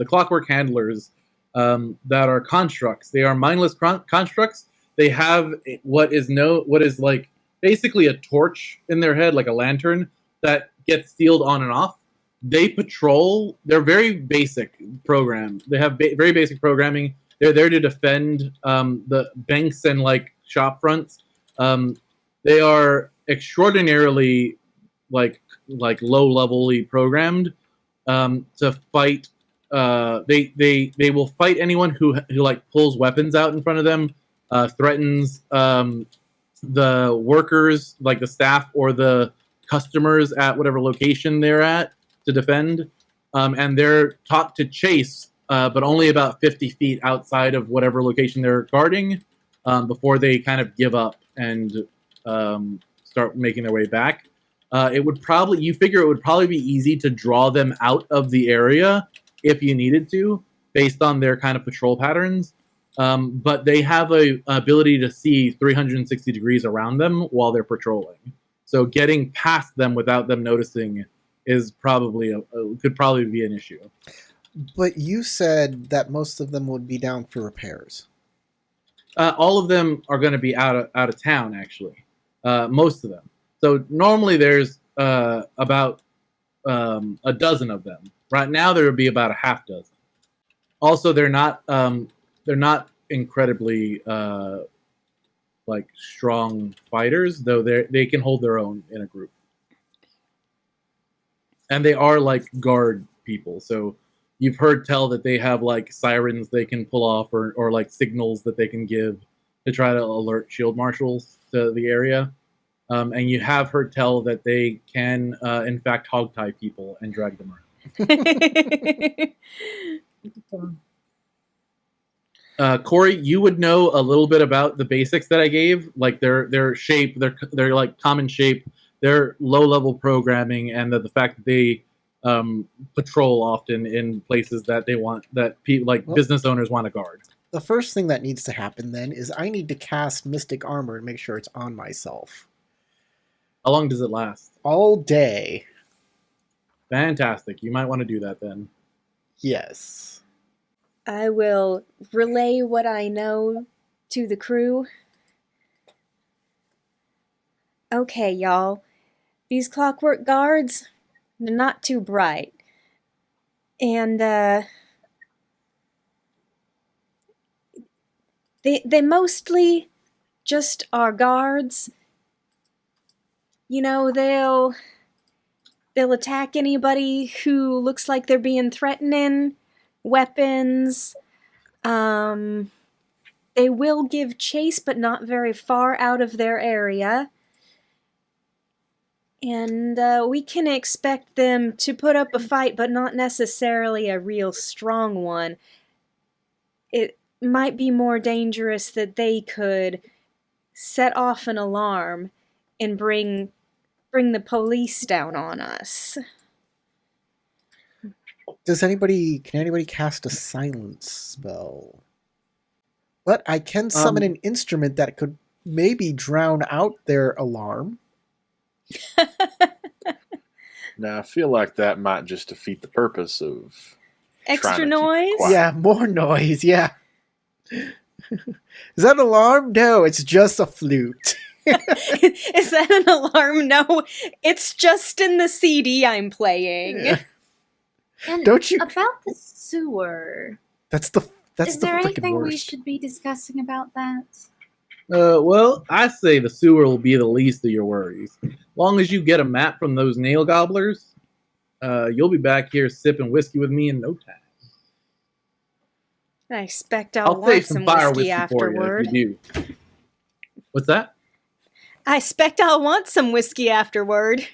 clockwork handlers that are constructs. They are mindless constructs. They have what is like basically a torch in their head, like a lantern that gets sealed on and off. They patrol. They're very basic program. They have very basic programming. They're there to defend the banks and like shop fronts. They are extraordinarily like low levelly programmed to fight. They will fight anyone who like pulls weapons out in front of them, threatens the workers, like the staff or the customers at whatever location they're at to defend. And they're taught to chase, but only about 50 feet outside of whatever location they're guarding before they kind of give up and start making their way back. You figure it would probably be easy to draw them out of the area if you needed to, based on their kind of patrol patterns. But they have a ability to see 360 degrees around them while they're patrolling. So getting past them without them noticing is could probably be an issue. But you said that most of them would be down for repairs. All of them are going to be out of town, actually. Most of them. So normally there's about a dozen of them. Right now there would be about a half dozen. Also, they're not incredibly like strong fighters, though they can hold their own in a group. And they are like guard people, so you've heard tell that they have like sirens they can pull off, or like signals that they can give to try to alert shield marshals to the area. And you have heard tell that they can, in fact, hogtie people and drag them around. Corey, you would know a little bit about the basics that I gave, like their shape, their like common shape, their low level programming, and the fact that they patrol often in places that they want, that people like business owners want to guard. The first thing that needs to happen then is I need to cast Mystic Armor and make sure it's on myself. How long does it last? All day. Fantastic. You might want to do that then. Yes. I will relay what I know to the crew. Okay, y'all. These clockwork guards, they're not too bright. And, They mostly just are guards. You know, they'll attack anybody who looks like they're being threatening. Weapons. They will give chase, but not very far out of their area. And we can expect them to put up a fight, but not necessarily a real strong one. It might be more dangerous that they could set off an alarm and bring the police down on us. Can anybody cast a silence spell? But I can summon an instrument that could maybe drown out their alarm. Now, I feel like that might just defeat the purpose of Extra noise? Yeah, more noise, yeah. Is that an alarm? No, it's just a flute. Is that an alarm? No, it's just in the CD I'm playing. And Don't you- about the sewer? That's the Is there frickin' anything we worst. should be discussing about that? Well, I say the sewer will be the least of your worries. As long as you get a map from those nail gobblers, you'll be back here sipping whiskey with me in no time. I expect I'll save want some some fire whiskey whiskey for you afterward. if you do. What's that? I expect I'll want some whiskey afterward.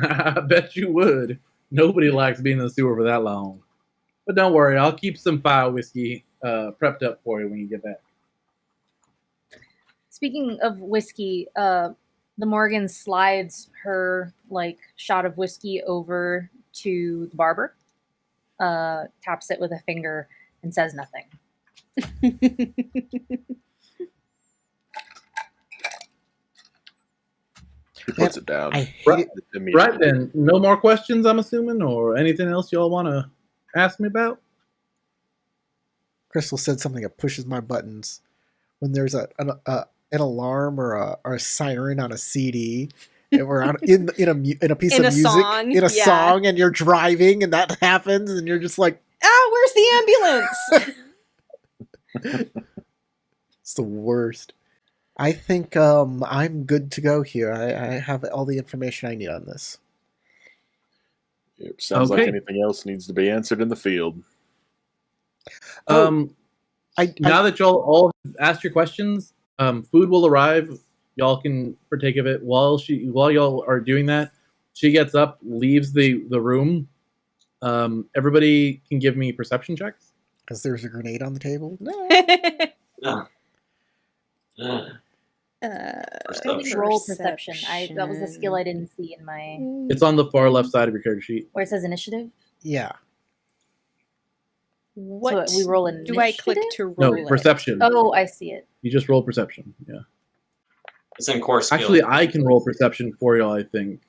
I bet you would. Nobody likes being in the sewer for that long. But don't worry, I'll keep some fire whiskey prepped up for you when you get back. Speaking of whiskey, the Morgan slides her shot of whiskey over to the barber, taps it with a finger, and says nothing. He puts it down. I hate Right. it. immediately. Right then, no more questions, I'm assuming, or anything else y'all want to ask me about? Crystal said something that pushes my buttons. When there's an alarm or a siren on a CD, and we're on, in a piece In of a music, song, in a yeah. song, and you're driving, and that happens, and you're just like, Where's the ambulance? it's the worst. I think I'm good to go here. I have all the information I need on this. It sounds like Okay. anything else needs to be answered in the field. Oh, Now that y'all all asked your questions, food will arrive. Y'all can partake of it. While y'all are doing that, she gets up, leaves the room. Everybody can give me perception checks. Because there's a grenade on the table. Roll perception. That was a skill I didn't see in my It's on the far left side of your character sheet. where it says initiative. Yeah. What So we roll initiative? do I click to roll No, it? perception. Oh, I see it. You just roll perception. Yeah. It's in core skill. Actually, I can roll perception for y'all, I think.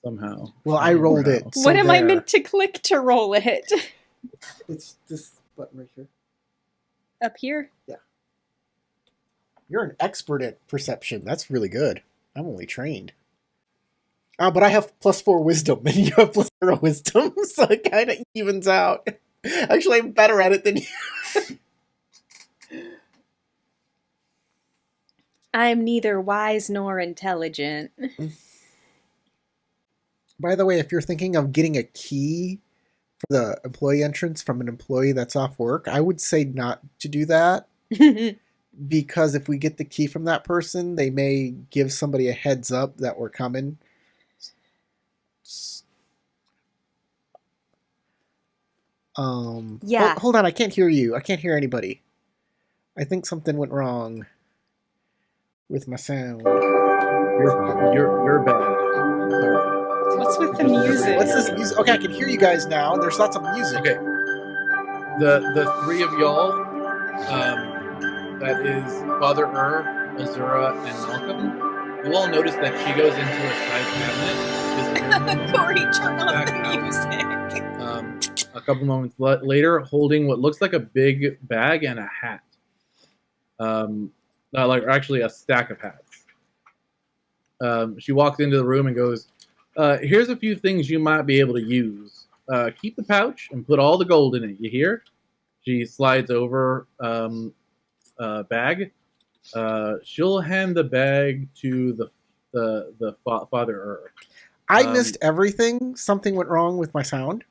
Somehow. Well, I rolled it. so What am I there. meant to click to roll it? It's this button right here. Up here? You're an expert at perception. That's really good. I'm only trained. But I have +4 wisdom, and you have +0 wisdom, so it kind of evens out. Actually, I'm better at it than you. I'm neither wise nor intelligent. By the way, if you're thinking of getting a key for the employee entrance from an employee that's off work, I would say not to do that because if we get the key from that person, they may give somebody a heads up that we're coming. Yeah. Hold on, I can't hear you. I can't hear anybody. I think something went wrong with my sound. You're bad. Sorry. What's with the music? What's this music? Okay, I can hear you guys now. There's lots of music. Okay. The three of y'all, that is Father Azura, and Malcolm. You all notice that she goes into a side cabinet. Corey, turn off Back the out. music. A couple moments later, holding what looks like a big bag and a hat. Actually a stack of hats. She walks into the room and goes, here's a few things you might be able to use. Keep the pouch and put all the gold in it, you hear? She slides over a bag. She'll hand the bag to the Father I missed everything. Something went wrong with my sound.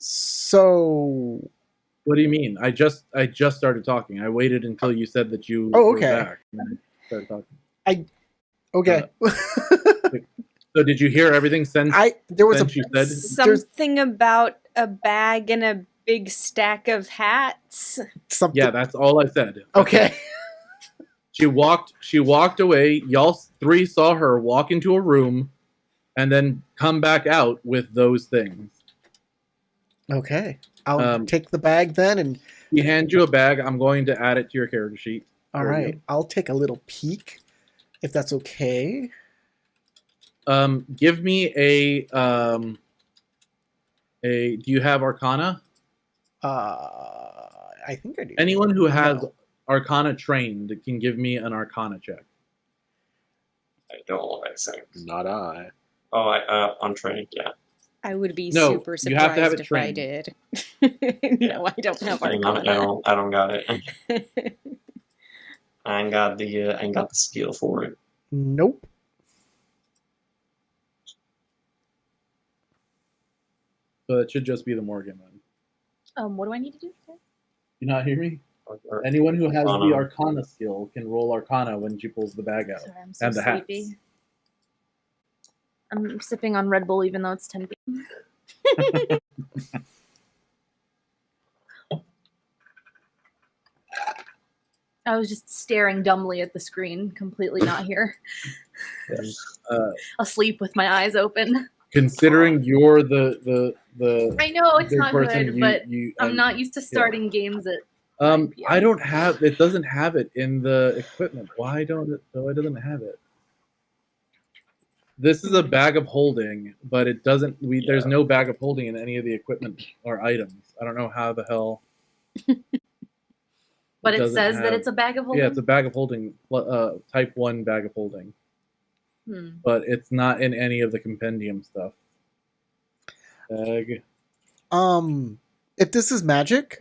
So What do you mean? I just started talking. I waited until you said that you Oh, were okay. back. And then I started talking. okay. So did you hear everything since there was since you said? Something about a bag and a big stack of hats. something. Yeah, that's all I said. Okay. She walked away. Y'all three saw her walk into a room and then come back out with those things. Okay. I'll take the bag then, and She hands you a bag. I'm going to add it to your character sheet. all right. I'll take a little peek, if that's okay. Give me a do you have Arcana? I think I do. Anyone who has No. Arcana trained can give me an Arcana check. I don't, I think. Not I. Oh, I'm trained, yeah. I would be No, super you have to have surprised it if I trained. did. No, I don't have I Arcana. don't got it. I ain't got the skill for it. Nope. So it should just be the Morgan then. What do I need to do? You not hear me? Or- Anyone who has the Arcana. Arcana skill can roll Arcana when she pulls the bag out. Sorry, I'm so And the hats. sleepy. I'm sipping on Red Bull even though it's 10 p.m. I was just staring dumbly at the screen, completely not here. Asleep with my eyes open. Considering you're the I know it's third not person, good, but you, I'm not used to starting games at. I don't have it. Doesn't have it in the equipment. Why don't it? So it doesn't have it. This is a bag of holding, but it doesn't. There's no bag of holding in any of the equipment or items. I don't know how the hell. But it doesn't says that have- it's a bag of holding. Yeah, it's a bag of holding. Type 1 bag of holding. But it's not in any of the compendium stuff. Bag. If this is magic,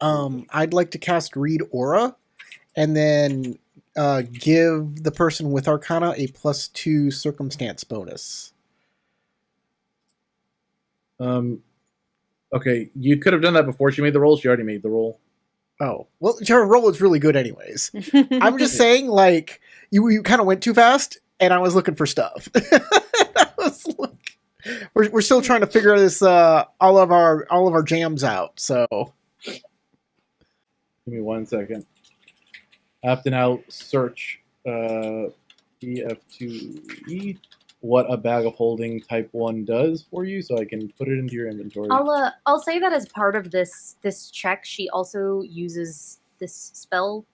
I'd like to cast Read Aura, and then give the person with Arcana a +2 circumstance bonus. Okay, you could have done that before she made the roll. She already made the roll. Oh, well, her roll is really good anyways. I'm just saying, like, you kind of went too fast, and I was looking for stuff. We're still trying to figure this all of our jams out. So, Give me 1 second. I have to now search EF2E what a bag of holding type 1 does for you, so I can put it into your inventory. I'll say that as part of this check, she also uses this spell,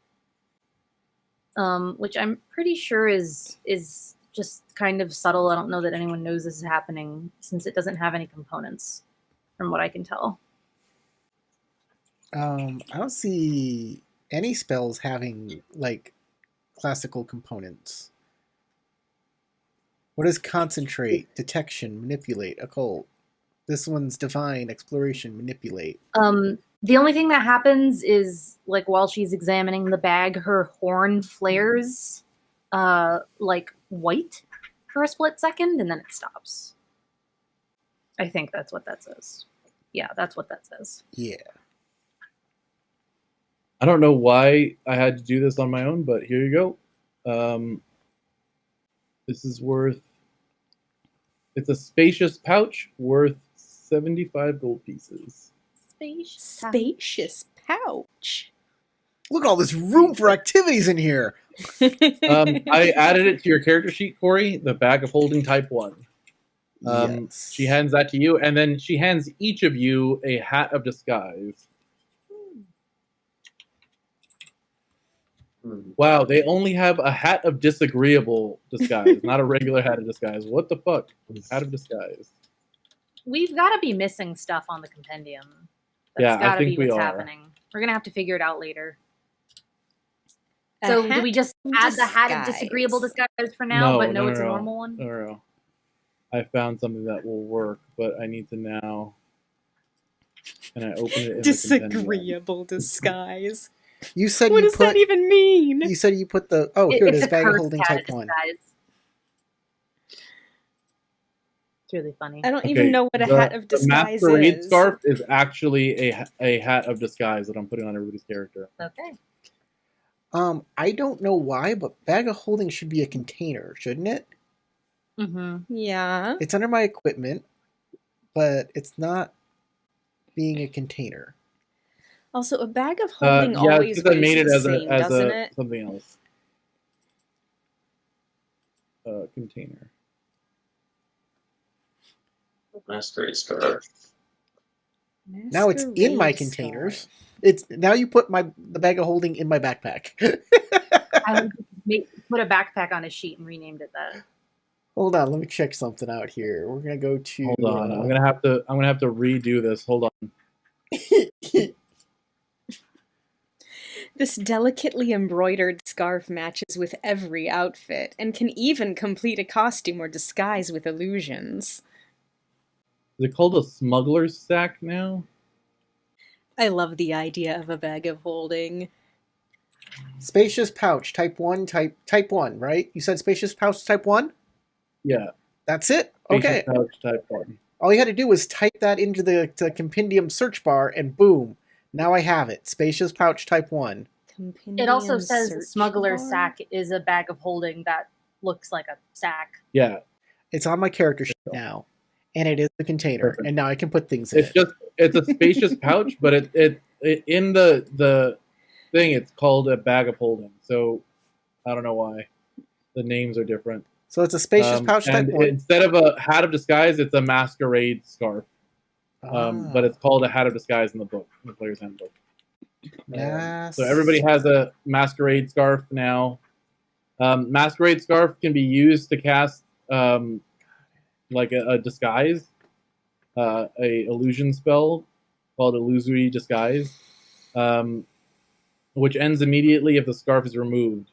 which I'm pretty sure is just kind of subtle. I don't know that anyone knows this is happening since it doesn't have any components, from what I can tell. I don't see any spells having like classical components. What is concentrate, detection, manipulate, occult? This one's divine, exploration, manipulate. The only thing that happens is, like, while she's examining the bag, her horn flares like white for a split second, and then it stops. I think that's what that says. Yeah, that's what that says. Yeah. I don't know why I had to do this on my own, but here you go. This is worth. It's a spacious pouch worth 75 gold pieces. Spacious pouch. Look at all this room for activities in here. I added it to your character sheet, Corey. The bag of holding type 1. Yes. She hands that to you, and then she hands each of you a hat of disguise. Wow, they only have a hat of disagreeable disguise, not a regular hat of disguise. What the fuck? Hat of disguise. We've got to be missing stuff on the compendium. That's Yeah, I got to think be we what's are. happening. We're going to have to figure it out later. A So do hat we just of add the hat of disguise. disagreeable disguise for now, but no, it's a normal one? No. I found something that will work, but I need to now. Can I open it in the compendium? Disagreeable disguise. You said What you does put. that even mean? You said you put the. Oh, here it It's is. a Bag of cursed holding hat type of 1. disguise. It's really funny. I don't even know what a hat of The disguise masquerade is. scarf is actually a hat of disguise that I'm putting on everybody's character. Okay. I don't know why, but bag of holding should be a container, shouldn't it? Mm-hmm. Yeah. It's under my equipment, but it's not being a container. Also, a bag of holding Yeah, always because I weighs made it the as same, a doesn't it? something else. Container. Masquerade scarf. Now it's in my Masquerade containers. scarf. It's now you put the bag of holding in my backpack. I would put a backpack on his sheet and renamed it that. Hold on, let me check something out here. We're gonna go to. Hold on, I'm gonna have to redo this. Hold on. This delicately embroidered scarf matches with every outfit and can even complete a costume or disguise with illusions. Is it called a smuggler's sack now? I love the idea of a bag of holding. Spacious pouch, type 1, type 1, right? You said spacious pouch type 1? Yeah. That's it? Spacious Okay. pouch type 1. All you had to do was type that into the compendium search bar and boom. Now I have it. Spacious pouch type 1. It also Compendium says search smuggler's bar? sack is a bag of holding that looks like a sack. Yeah. It's on my character sheet now. And it is the container. Perfect. And now I can put things in it. It's a spacious pouch, but it in the thing it's called a bag of holding. So I don't know why the names are different. So it's a spacious pouch type and 1. instead of a hat of disguise, it's a masquerade scarf. But it's called a hat of disguise in the book, in the player's handbook. So everybody has a masquerade scarf now. Masquerade scarf can be used to cast like a disguise, a illusion spell called illusory disguise, which ends immediately if the scarf is removed.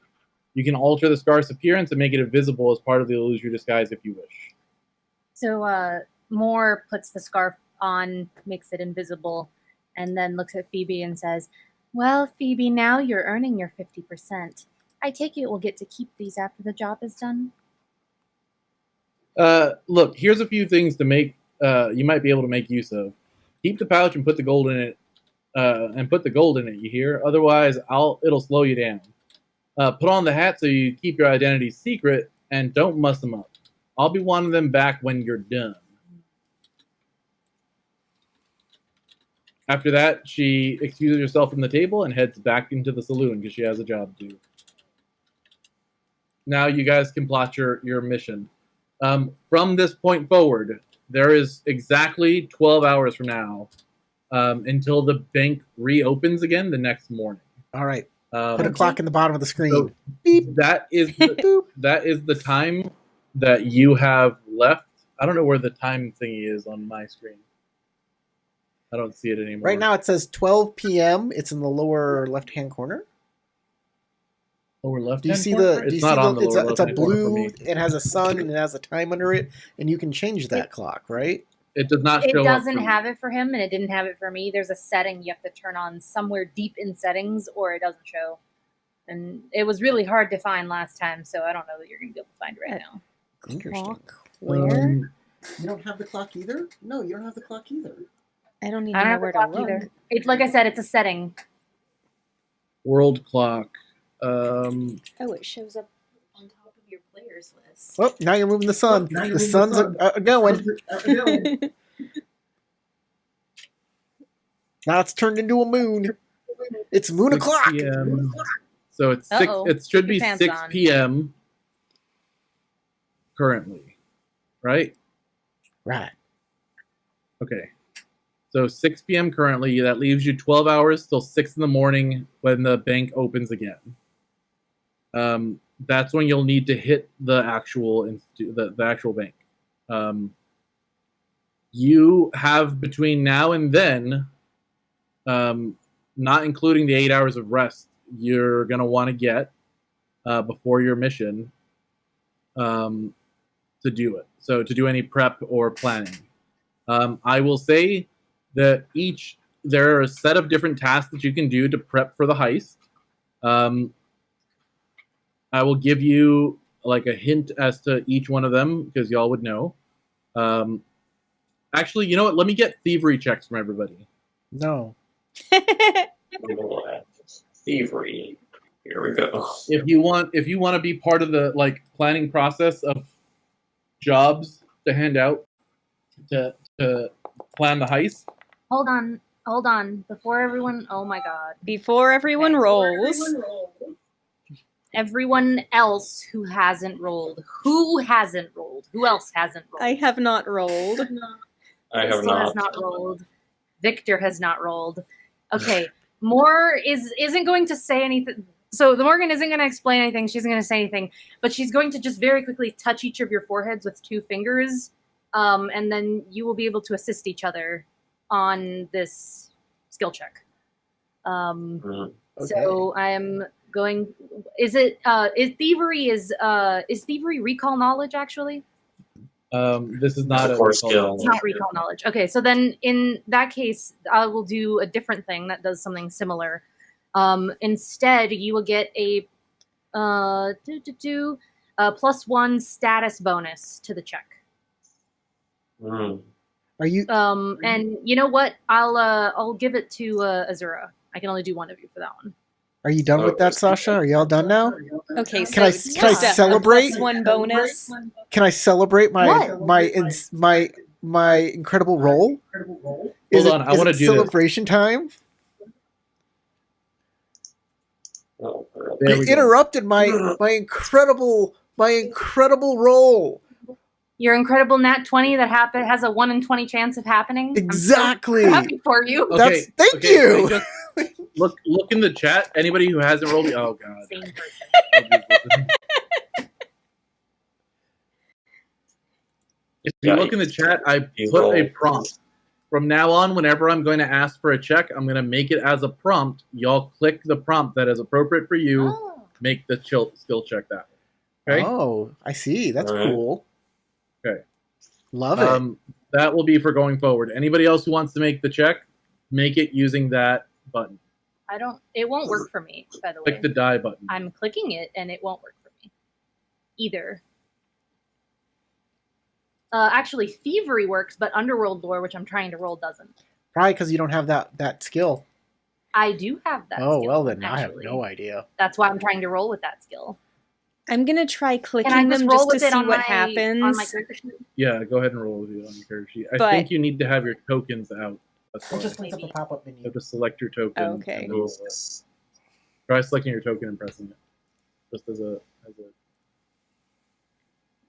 You can alter the scarf's appearance and make it invisible as part of the illusory disguise if you wish. So Moore puts the scarf on, makes it invisible, and then looks at Phoebe and says, "Well, Phoebe, now you're earning your 50%. I take it we'll get to keep these after the job is done." Look, here's a few things to make you might be able to make use of. Keep the pouch and put the gold in it. You hear? Otherwise, it'll slow you down. Put on the hat so you keep your identity secret, and don't muss them up. I'll be wanting them back when you're done. After that, she excuses herself from the table and heads back into the saloon because she has a job to do. Now you guys can plot your mission. From this point forward, there is exactly 12 hours from now until the bank reopens again the next morning. All right. Put a clock in the bottom of the screen. So that is the time that you have left. I don't know where the time thingy is on my screen. I don't see it anymore. Right now it says 12 p.m. It's in the lower left-hand corner. Lower left. Do you see corner? the? Do you It's not see on the? the It's lower a left-hand corner for blue. me. It has a sun and it has a time under it, and you can change that clock, right? It does not It show up. doesn't for me. have it for him, and it didn't have it for me. There's a setting you have to turn on somewhere deep in settings, or it doesn't show. And it was really hard to find last time, so I don't know that you're going to be able to find it right now. Interesting. Clock where? You don't have the clock either? No, you don't have the clock either. I don't even I don't know have where the to clock look. either. It's like I said, it's a setting. World clock. Oh, it shows up On top of your players list. Well, now you're moving the sun. The sun's going. Now it's turned into a moon. It's moon 6 o'clock. p.m. So it's six. Uh-oh. It should Keep your be pants 6 on. p.m. currently, right? Right. Okay. So 6 p.m. currently. That leaves you 12 hours till 6 in the morning when the bank opens again. That's when you'll need to hit the actual the actual bank. You have between now and then, not including the 8 hours of rest you're gonna want to get before your mission, to do it. So to do any prep or planning. I will say that there are a set of different tasks that you can do to prep for the heist. I will give you like a hint as to each one of them because y'all would know. Actually, you know what? Let me get thievery checks from everybody. No. Thievery. Here we go. If you want to be part of the like planning process of jobs to hand out to plan the heist. Hold on. Before everyone, oh my god. Before everyone rolls. Everyone else who hasn't rolled. Who hasn't rolled? Who else hasn't rolled? I have not rolled. I have Crystal has not rolled. Victor has not rolled. Okay. Moore isn't going to say anything. So the Morgan isn't going to explain anything. She isn't going to say anything. But she's going to just very quickly touch each of your foreheads with 2 fingers. And then you will be able to assist each other on this skill check. Okay. So I am going. Is thievery recall knowledge actually? This is not a a core recall skill. knowledge. It's not recall knowledge. Okay, so then in that case, I will do a different thing that does something similar. Instead, you will get a +1 status bonus to the check. Are you? And you know what? I'll give it to Azura. I can only do one of you for that one. Are you done with that, Sasha? Are you all done now? Okay, Can I celebrate? +1 bonus. Can I celebrate What? my incredible roll? Hold on, I wanna do this. celebration time. Oh, There You we go. interrupted my incredible roll. Your incredible nat 20 that has a 1 in 20 chance of happening. Exactly. I'm so happy for you. Okay, Thank you. just look in the chat. Anybody who hasn't rolled, oh god. Same person. If you look in the chat, I put a prompt. From now on, whenever I'm going to ask for a check, I'm going to make it as a prompt. Y'all click the prompt that is appropriate for you. Oh. Make the skill check that way. Okay. Oh, I see. That's All right. cool. Okay. Love it. That will be for going forward. Anybody else who wants to make the check, make it using that button. It won't work for me, by the way. Click the die button. I'm clicking it and it won't work for me. Either. Actually, thievery works, but underworld lore, which I'm trying to roll, doesn't. Probably because you don't have that skill. I do have that Oh, skill, well then, actually. I have no idea. That's why I'm trying to roll with that skill. I'm gonna try clicking Can I just them roll just to with it see on what my happens. character sheet? Yeah, go ahead and roll with it on your character sheet. I But- think you need to have your tokens out. That's why. It brings up the pop-up menu. You have to select your token. Okay. and then, try selecting your token and pressing it. Just as a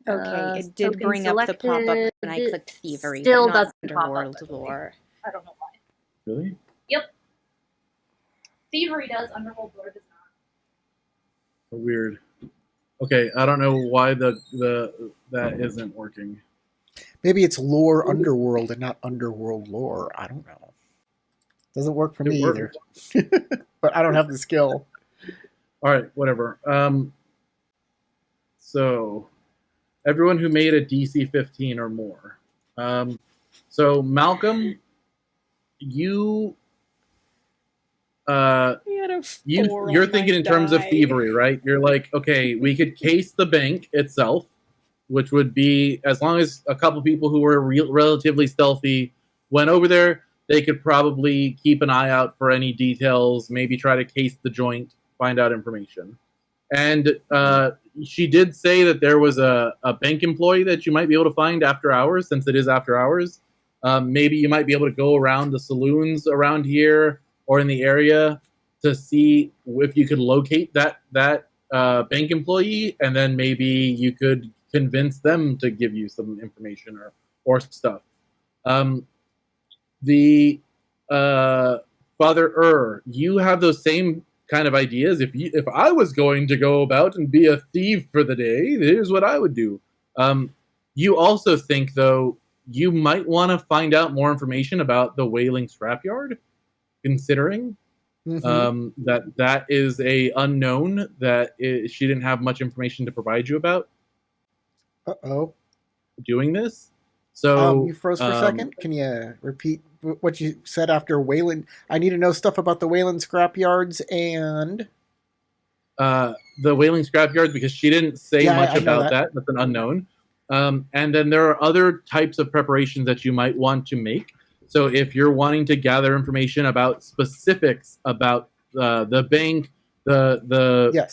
Okay, it did token bring up the pop-up selected. when I clicked thievery, Still but not doesn't pop up underworld for me. lore. I don't know why. really? Thievery does, underworld lore does not. Weird. Okay, I don't know why the that isn't working. Maybe it's lore underworld and not underworld lore. I don't know. Doesn't work for It me worked. either. But I don't have the skill. All right, whatever. So everyone who made a DC 15 or more. So Malcolm, you you're thinking in terms of thievery, right? You're like, okay, we could case the bank itself, which would be as long as a couple people who were relatively stealthy went over there, they could probably keep an eye out for any details, maybe try to case the joint, find out information. And she did say that there was a bank employee that you might be able to find after hours, since it is after hours. Maybe you might be able to go around the saloons around here or in the area to see if you could locate that bank employee, and then maybe you could convince them to give you some information or stuff. The Father you have those same kind of ideas. If I was going to go about and be a thief for the day, here's what I would do. You also think, though, you might want to find out more information about the Wailing Scrapyard, considering that is a unknown that she didn't have much information to provide you about. Doing this. So you froze for a second. Can you repeat what you said after Wayland? I need to know stuff about the Wayland Scrapyards and the Wailing Scrapyards, because she didn't say much about that. That's an unknown. And then there are other types of preparations that you might want to make. So if you're wanting to gather information about specifics about the bank, the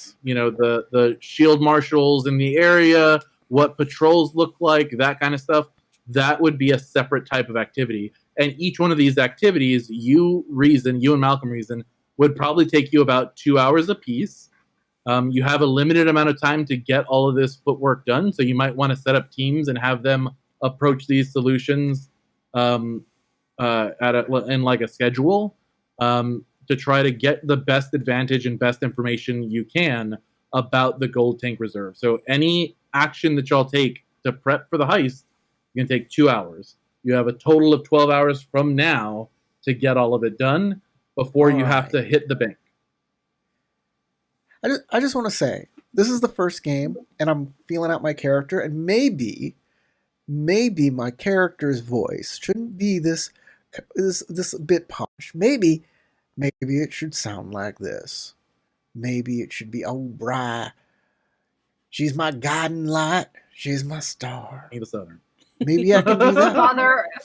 shield marshals in the area, what patrols look like, that kind of stuff, that would be a separate type of activity. And each one of these activities, you and Malcolm reason, would probably take you about 2 hours apiece. You have a limited amount of time to get all of this footwork done, so you might want to set up teams and have them approach these solutions in like a schedule to try to get the best advantage and best information you can about the gold tank reserve. So any action that y'all take to prep for the heist can take 2 hours. You have a total of 12 hours from now to get all of it done before you have to hit the bank. I just want to say, this is the first game, and I'm feeling out my character, and maybe my character's voice shouldn't be this bit posh. Maybe it should sound like this. Maybe it should be, oh, Bri, she's my guiding light, she's my star. The Southern. Maybe I can do that.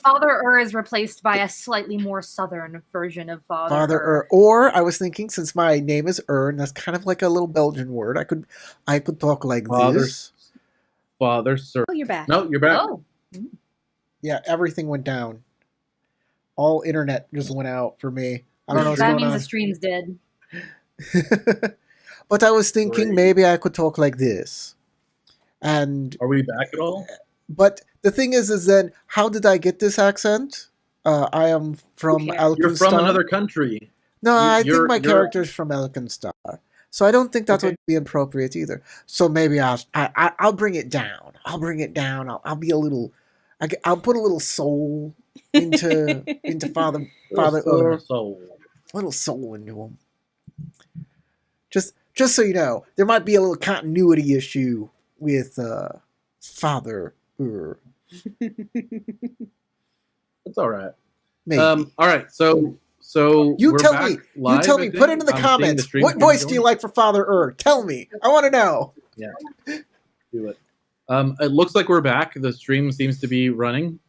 Father is replaced by a slightly more southern version of Father. Or I was thinking, since my name is and that's kind of like a little Belgian word. I could talk like this. Father, sir. Oh, you're back. No, you're back. Oh. Yeah, everything went down. All internet just went out for me. I don't know what's that going means on. the stream's dead. But I was thinking maybe I could talk like this. And are we back at all? But the thing is then, how did I get this accent? I am from Alkenstar. You're from another country. No, I think my character's from Alkenstar. So I don't think that would be appropriate either. So maybe I'll bring it down. I'll bring it down. I'll be a little... I'll put a little soul into Father Soul. A little soul into him. Just so you know, there might be a little continuity issue with Father. That's all right. Maybe. All right. So you tell me. You tell me. Put it in the comments. What voice do you like for Father? Tell me. I want to know. Yeah. Do it. It looks like we're back. The stream seems to be running.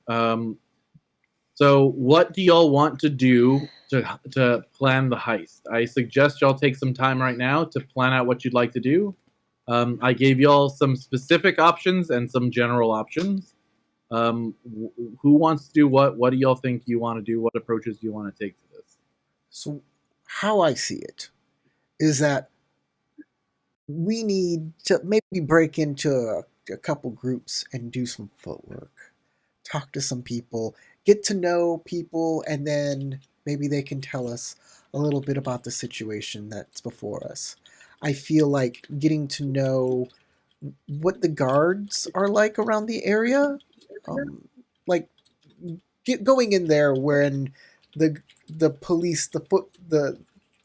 So what do y'all want to do to plan the heist? I suggest y'all take some time right now to plan out what you'd like to do. I gave y'all some specific options and some general options. Who wants to do what? What do y'all think you want to do? What approaches do you want to take to this? So how I see it is that we need to maybe break into a couple groups and do some footwork. Talk to some people, get to know people, and then maybe they can tell us a little bit about the situation that's before us. I feel like getting to know what the guards are like around the area, going in there when the police, the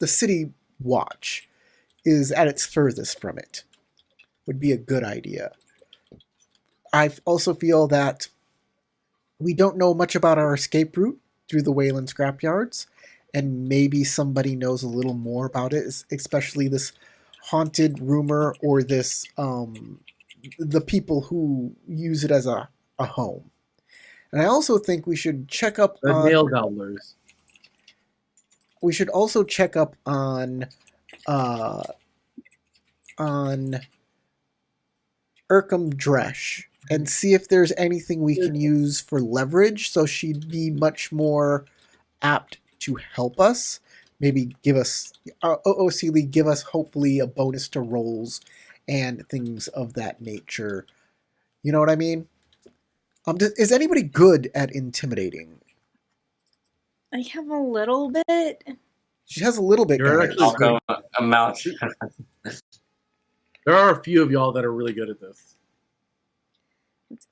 city watch is at its furthest from it, would be a good idea. I also feel that we don't know much about our escape route through the Wayland Scrapyards, and maybe somebody knows a little more about it, especially this haunted rumor or this the people who use it as a home. And I also think we should check up The on. nail gobblers. We should also check up on Urkham Dresh and see if there's anything we can use for leverage, so she'd be much more apt to help us. Maybe give us OOC give us hopefully a bonus to rolls and things of that nature. You know what I mean? Is anybody good at intimidating? I have a little bit. She has a little bit, You're guys. actually I'll go amount. There are a few of y'all that are really good at this.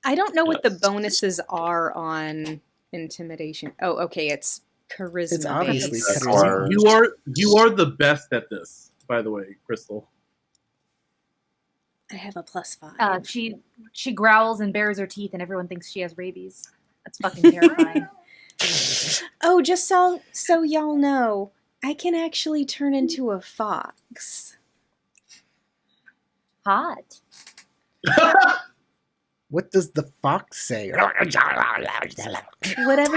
I don't know what the Yes. bonuses are on intimidation. Oh, okay, it's charisma It's obviously based. charisma. You are the best at this, by the way, Crystal. I have a +5. She growls and bares her teeth, and everyone thinks she has rabies. That's fucking terrifying. Oh, just so y'all know, I can actually turn into a fox. Hot. What does the fox say? Whatever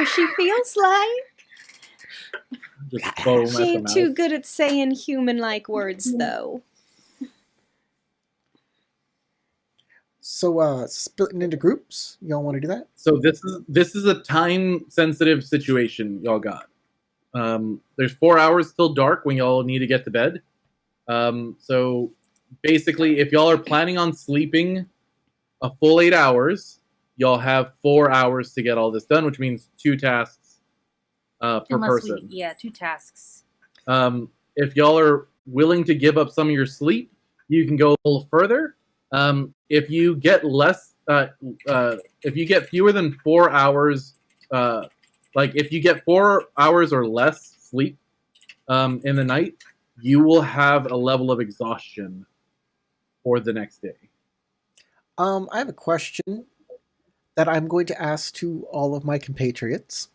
she feels like. Just foam She at the ain't mouth. too good at saying human-like words, though. So, splitting into groups? Y'all want to do that? So this is a time sensitive situation y'all got. There's 4 hours till dark when y'all need to get to bed. So basically, if y'all are planning on sleeping a full 8 hours, y'all have 4 hours to get all this done, which means 2 tasks per person. 2 tasks. If y'all are willing to give up some of your sleep, you can go a little further. If you get if you get fewer than 4 hours, like if you get 4 hours or less sleep in the night, you will have a level of exhaustion for the next day. I have a question that I'm going to ask to all of my compatriots.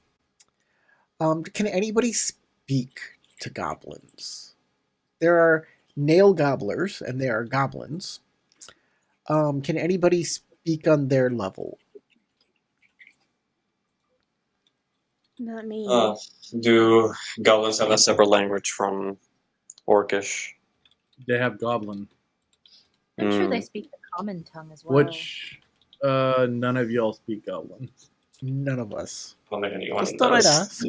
Can anybody speak to goblins? There are nail gobblers and there are goblins. Can anybody speak on their level? Not me. Do goblins have a separate language from Orcish? They have goblin, I'm sure they Mm. speak the common tongue as well. which none of y'all speak goblin. None of us. I don't think anyone Just thought I'd does. ask.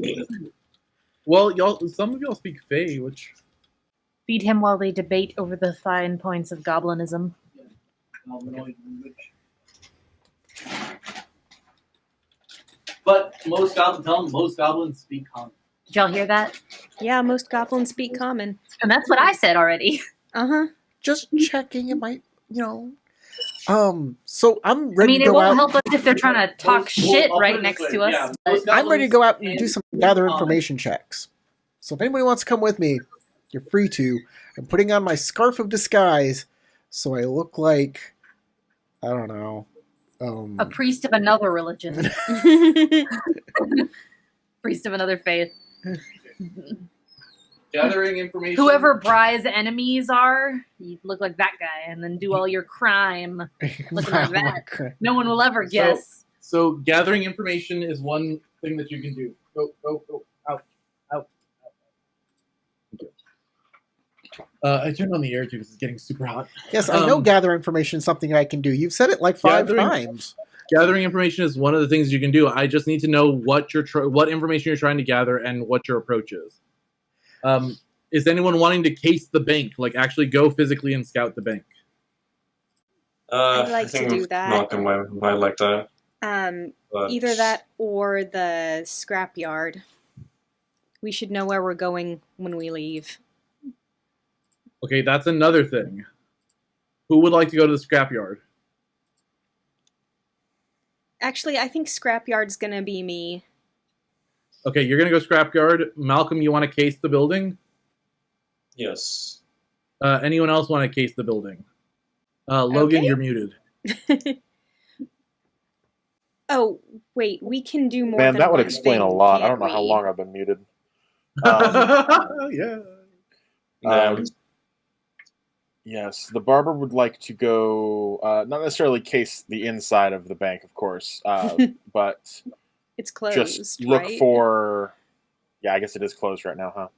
Well, some of y'all speak Fey, which Feed him while they debate over the fine points of goblinism. But most goblins speak common. Did y'all hear that? Yeah, most goblins speak common. And that's what I said already. Uh-huh. Just checking. It might, So I'm I ready mean, to it go won't out. help us if they're trying to talk shit I'll put right it next this to way, us. yeah, most I'm ready to goblins go out and do some gather common. information checks. So if anybody wants to come with me, you're free to. I'm putting on my scarf of disguise, so I look like, I don't know, A priest of another religion. Priest of another faith. Gathering information. Whoever Bry's enemies are, you look like that guy, and then do all your crime. Looking like that. No one will ever guess. So gathering information is one thing that you can do. Go, out. Thank you. I turned on the air too because it's getting super hot. Yes, I know gather information is something I can do. You've said it like 5 times. Gathering information is one of the things you can do. I just need to know what what information you're trying to gather and what your approach is. Is anyone wanting to case the bank, like actually go physically and scout the bank? I'd like I think to do that. Malcolm might like that. But Either that or the scrapyard. We should know where we're going when we leave. Okay, that's another thing. Who would like to go to the scrapyard? Actually, I think scrapyard's gonna be me. Okay, you're gonna go scrapyard. Malcolm, you want to case the building? Yes. Anyone else want to case the building? Logan, Okay. you're muted. Oh, wait, we can do more Man, than that would one explain a thing, lot. I can't don't know how we? long I've been muted. Yeah. Yeah. Yes, the barber would like to go, not necessarily case the inside of the bank, of course, but It's closed, just look right? for. Yeah, I guess it is closed right now,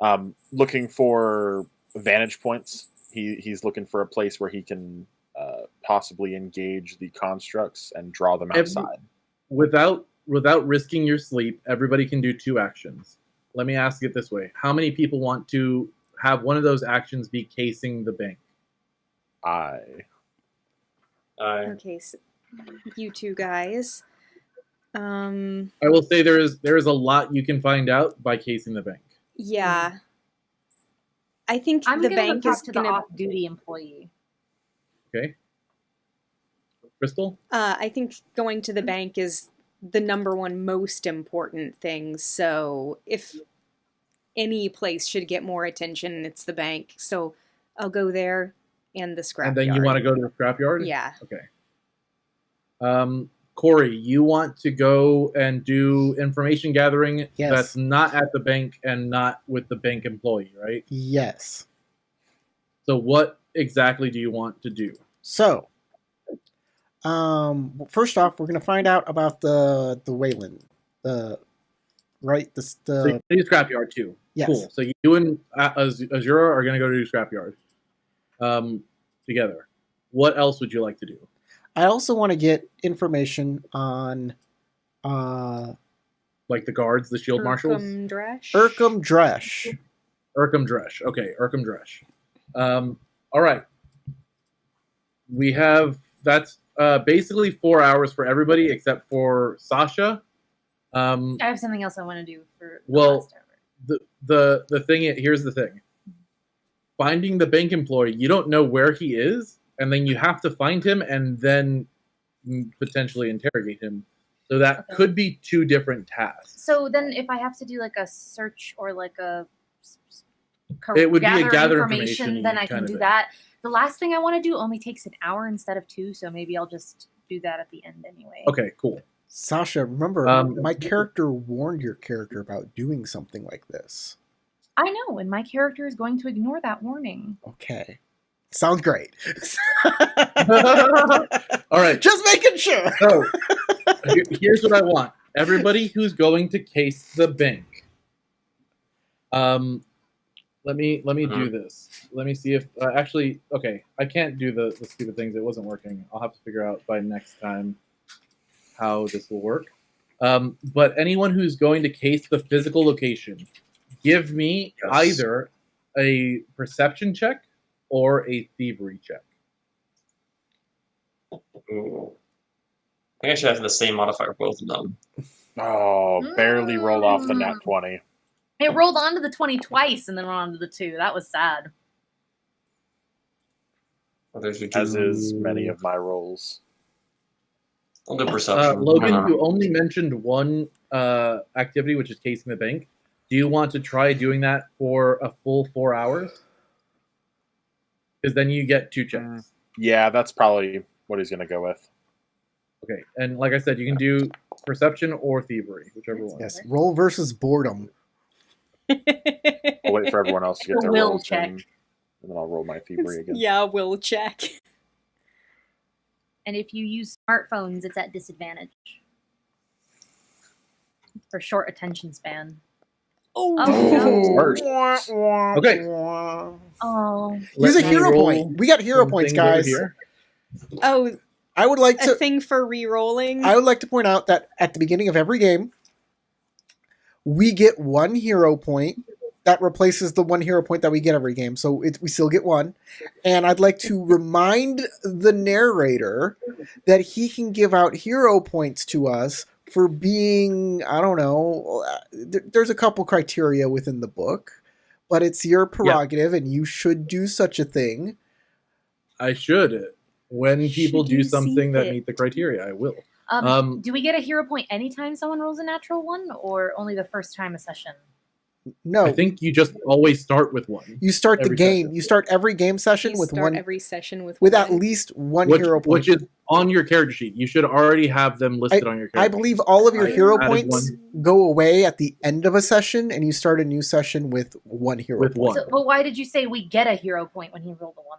huh? Looking for vantage points. He's looking for a place where he can possibly engage the constructs and draw them outside. Without risking your sleep, everybody can do 2 actions. Let me ask it this way: how many people want to have one of those actions be casing the bank? Okay, so you 2 guys. I will say there is a lot you can find out by casing the bank. Yeah. I think I'm the gonna bank talk is to gonna. the off-duty employee. Okay. Crystal? I think going to the bank is the number one most important thing. So if any place should get more attention, it's the bank. So I'll go there and the scrapyard. And then you want to go to the scrapyard? Yeah. Okay. Corey, you want to go and do information gathering that's not at the bank and not with the bank employee, right? Yes. So what exactly do you want to do? So, first off, we're going to find out about the Wayland. So you do scrapyard too. Yes. Cool. So you and Azura are going to go to scrapyard together. What else would you like to do? I also want to get information on like the guards, the shield marshals? Urkham Dresh. Okay, Urkham Dresh. All right. We have that's basically 4 hours for everybody except for Sasha. I have something else I want to do for the thing here's the thing. Finding the bank employee, you don't know where he is, and then you have to find him and then potentially interrogate him. So that could be 2 different tasks. So then if I have to do like a search or like it would be a gather information, then I can do that. The last thing I want to do only takes an hour instead of 2, so maybe I'll just do that at the end anyway. Okay, cool. Sasha, remember, my character warned your character about doing something like this. I know, and my character is going to ignore that warning. Okay. Sounds great. All right. Just making sure. So, here's what I want. Everybody who's going to case the bank. Let me do this. Let me see if actually okay, I can't do the stupid things. It wasn't working. I'll have to figure out by next time how this will work. But anyone who's going to case the physical location, give me either a perception check or a thievery check. Ooh. I think I should have the same modifier for both of them. Oh, barely rolled off the nat 20. It rolled onto the 20 twice and then went onto the 2. That was sad. As is many of my rolls. I'll do perception. Logan, you only mentioned one activity, which is casing the bank. Do you want to try doing that for a full 4 hours? Because then you get 2 checks. Yeah, that's probably what he's going to go with. Okay, and like I said, you can do perception or thievery, whichever one. Yes, roll versus boredom. I'll wait for everyone else to get their will rolls check. in, and then I'll roll my thievery again. Yeah, will check. And if you use smartphones, it's at disadvantage. For short attention span. No. Okay. Oh. Use a hero point. We got hero points, guys. Oh, I would like to a thing for re-rolling. I would like to point out that at the beginning of every game, we get 1 hero point that replaces the 1 hero point that we get every game. So we still get 1. And I'd like to remind the narrator that he can give out hero points to us for being, I don't know, there's a couple criteria within the book, but it's your prerogative and you should do such a thing. I should. When people do something that meet the criteria, I will. Do we get a hero point anytime someone rolls a natural 1, or only the first time a session? No, I think you just always start with one. you start the every game. session. You start every game session You with start one, every session with with one. at least one Which, hero point. which is on your character sheet. You should already have them listed on your character I believe all of your I hero added points one. go away at the end of a session, and you start a new session with one hero With point. one. So, but why did you say we get a hero point when he rolled a 1?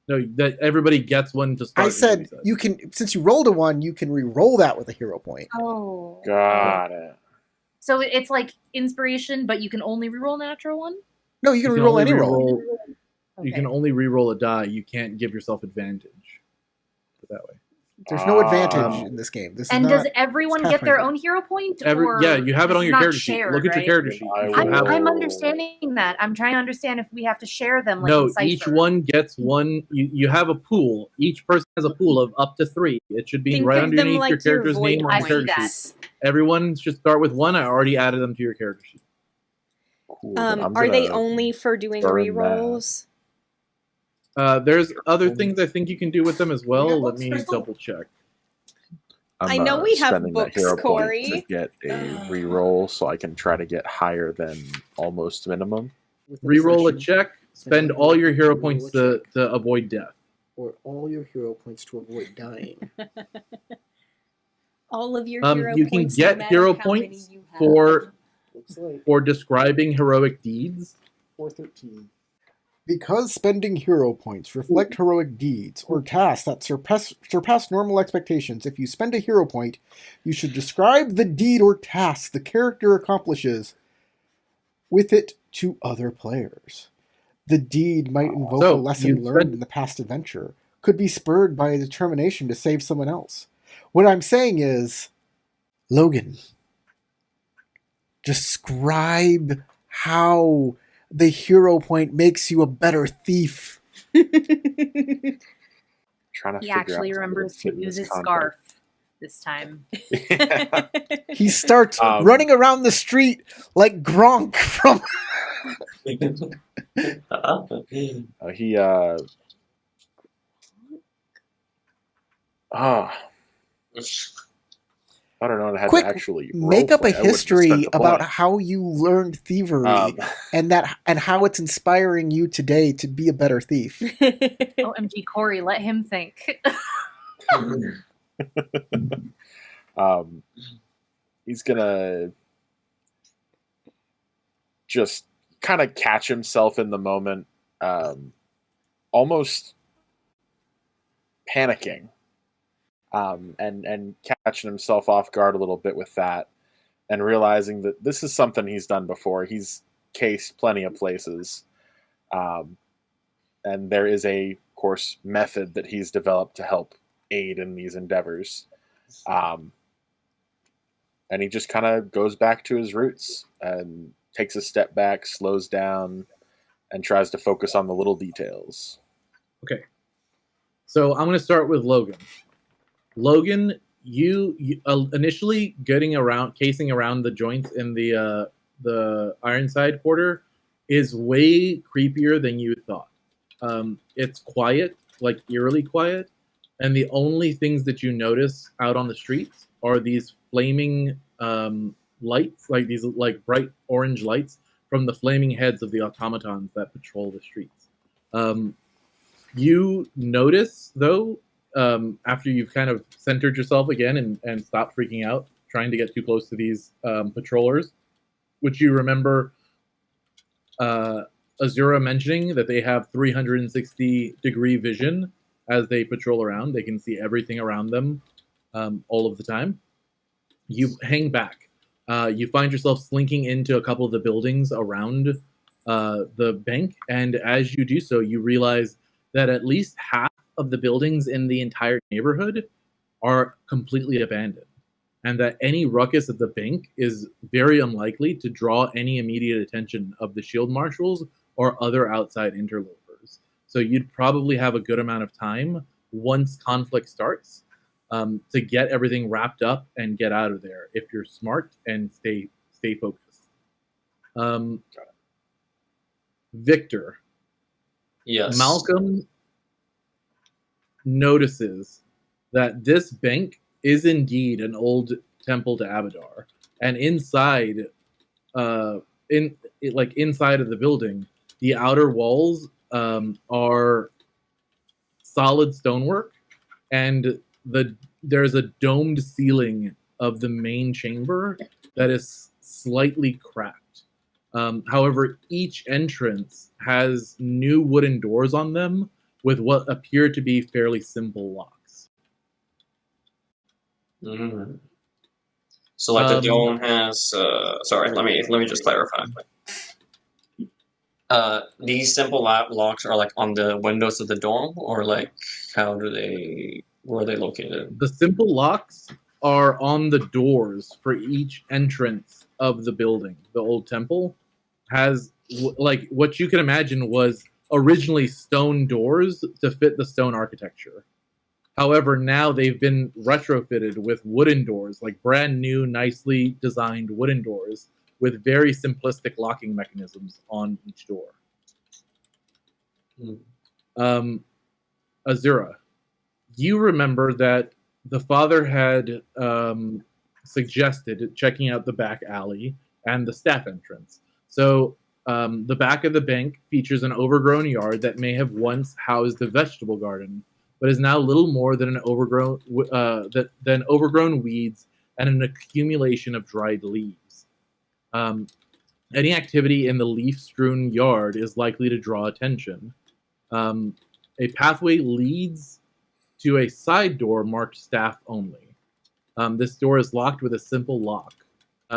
No, that everybody gets one to start. I is what he said you can, since you rolled a 1, you can re-roll that with a hero point. Oh. Got it. So it's like inspiration, but you can only reroll natural 1? No, you can You can re-roll only any roll. re-roll- You Okay. can only re-roll a die. You can't give yourself advantage. Put it that way. There's no advantage Um, in this game. This And is does not. everyone it's get their Pathfinder. own hero point? Or Yeah, you have it this on is your not character sheet. shared, Look at your right? character sheet. I You should have I'm will- understanding that. I'm trying to understand if we have to share them. Like no, in Cypher. each one gets one. You have a pool. Each person has a pool of up to 3. It should be Think right of them underneath like your character's your void name on I your see character that. sheet. Everyone should start with 1. I already added them to your character sheet. Cool, then I'm Are they gonna only for doing burn rerolls? There's other things I think you can do with them as well. Let me double check. I know we have spending that books, hero point Corey. to get a reroll, so I can try to get higher than almost minimum. Reroll a check. Spend all your hero points to avoid death. Or all your hero points to avoid dying. All of your hero You can points. no get matter hero how many points you have. Looks like for describing heroic deeds. 413. Because spending hero points reflect heroic deeds or tasks that surpass normal expectations, if you spend a hero point, you should describe the deed or task the character accomplishes with it to other players. The deed might invoke So, a lesson you learned spend- in the past adventure, could be spurred by a determination to save someone else. What I'm saying is, Logan, describe how the hero point makes you a better thief. Trying to He figure actually out remembers to use his scarf this time. He starts running around the street like Gronk from. I don't know. I had Quick, to actually make up a roleplay. I would've just spent history the about point. how you learned thievery and how it's inspiring you today to be a better thief. OMG, Corey, let him think. He's gonna just kind of catch himself in the moment, almost panicking, and catching himself off guard a little bit with that, and realizing that this is something he's done before. He's cased plenty of places, and there is a, of course, method that he's developed to help aid in these endeavors. And he just kind of goes back to his roots and takes a step back, slows down, and tries to focus on the little details. Okay. So I'm going to start with Logan. Logan, you initially casing around the joints in the Ironside quarter is way creepier than you thought. It's quiet, like eerily quiet, and the only things that you notice out on the streets are these flaming lights, like these like bright orange lights from the flaming heads of the automatons that patrol the streets. You notice, though, after you've kind of centered yourself again and stopped freaking out, trying to get too close to these patrollers, which you remember Azura mentioning that they have 360-degree vision as they patrol around. They can see everything around them all of the time. You hang back. You find yourself slinking into a couple of the buildings around the bank, and as you do so, you realize that at least half of the buildings in the entire neighborhood are completely abandoned, and that any ruckus at the bank is very unlikely to draw any immediate attention of the shield marshals or other outside interlopers. So you'd probably have a good amount of time once conflict starts to get everything wrapped up and get out of there if you're smart and stay focused. Victor. Yes. Malcolm notices that this bank is indeed an old temple to Abadar, and inside inside of the building, the outer walls are solid stonework, and there's a domed ceiling of the main chamber that is slightly cracked. However, each entrance has new wooden doors on them with what appear to be fairly simple locks. Mm. So, like the dome has. Sorry, let me just clarify. These simple locks are like on the windows of the dome, or like how do they? Where are they located? The simple locks are on the doors for each entrance of the building. The old temple has like what you can imagine was originally stone doors to fit the stone architecture. However, now they've been retrofitted with wooden doors, like brand new, nicely designed wooden doors with very simplistic locking mechanisms on each door. Azura, you remember that the father had suggested checking out the back alley and the staff entrance. So the back of the bank features an overgrown yard that may have once housed a vegetable garden, but is now little more than an overgrown weeds and an accumulation of dried leaves. Any activity in the leaf-strewn yard is likely to draw attention. A pathway leads to a side door marked staff only. This door is locked with a simple lock.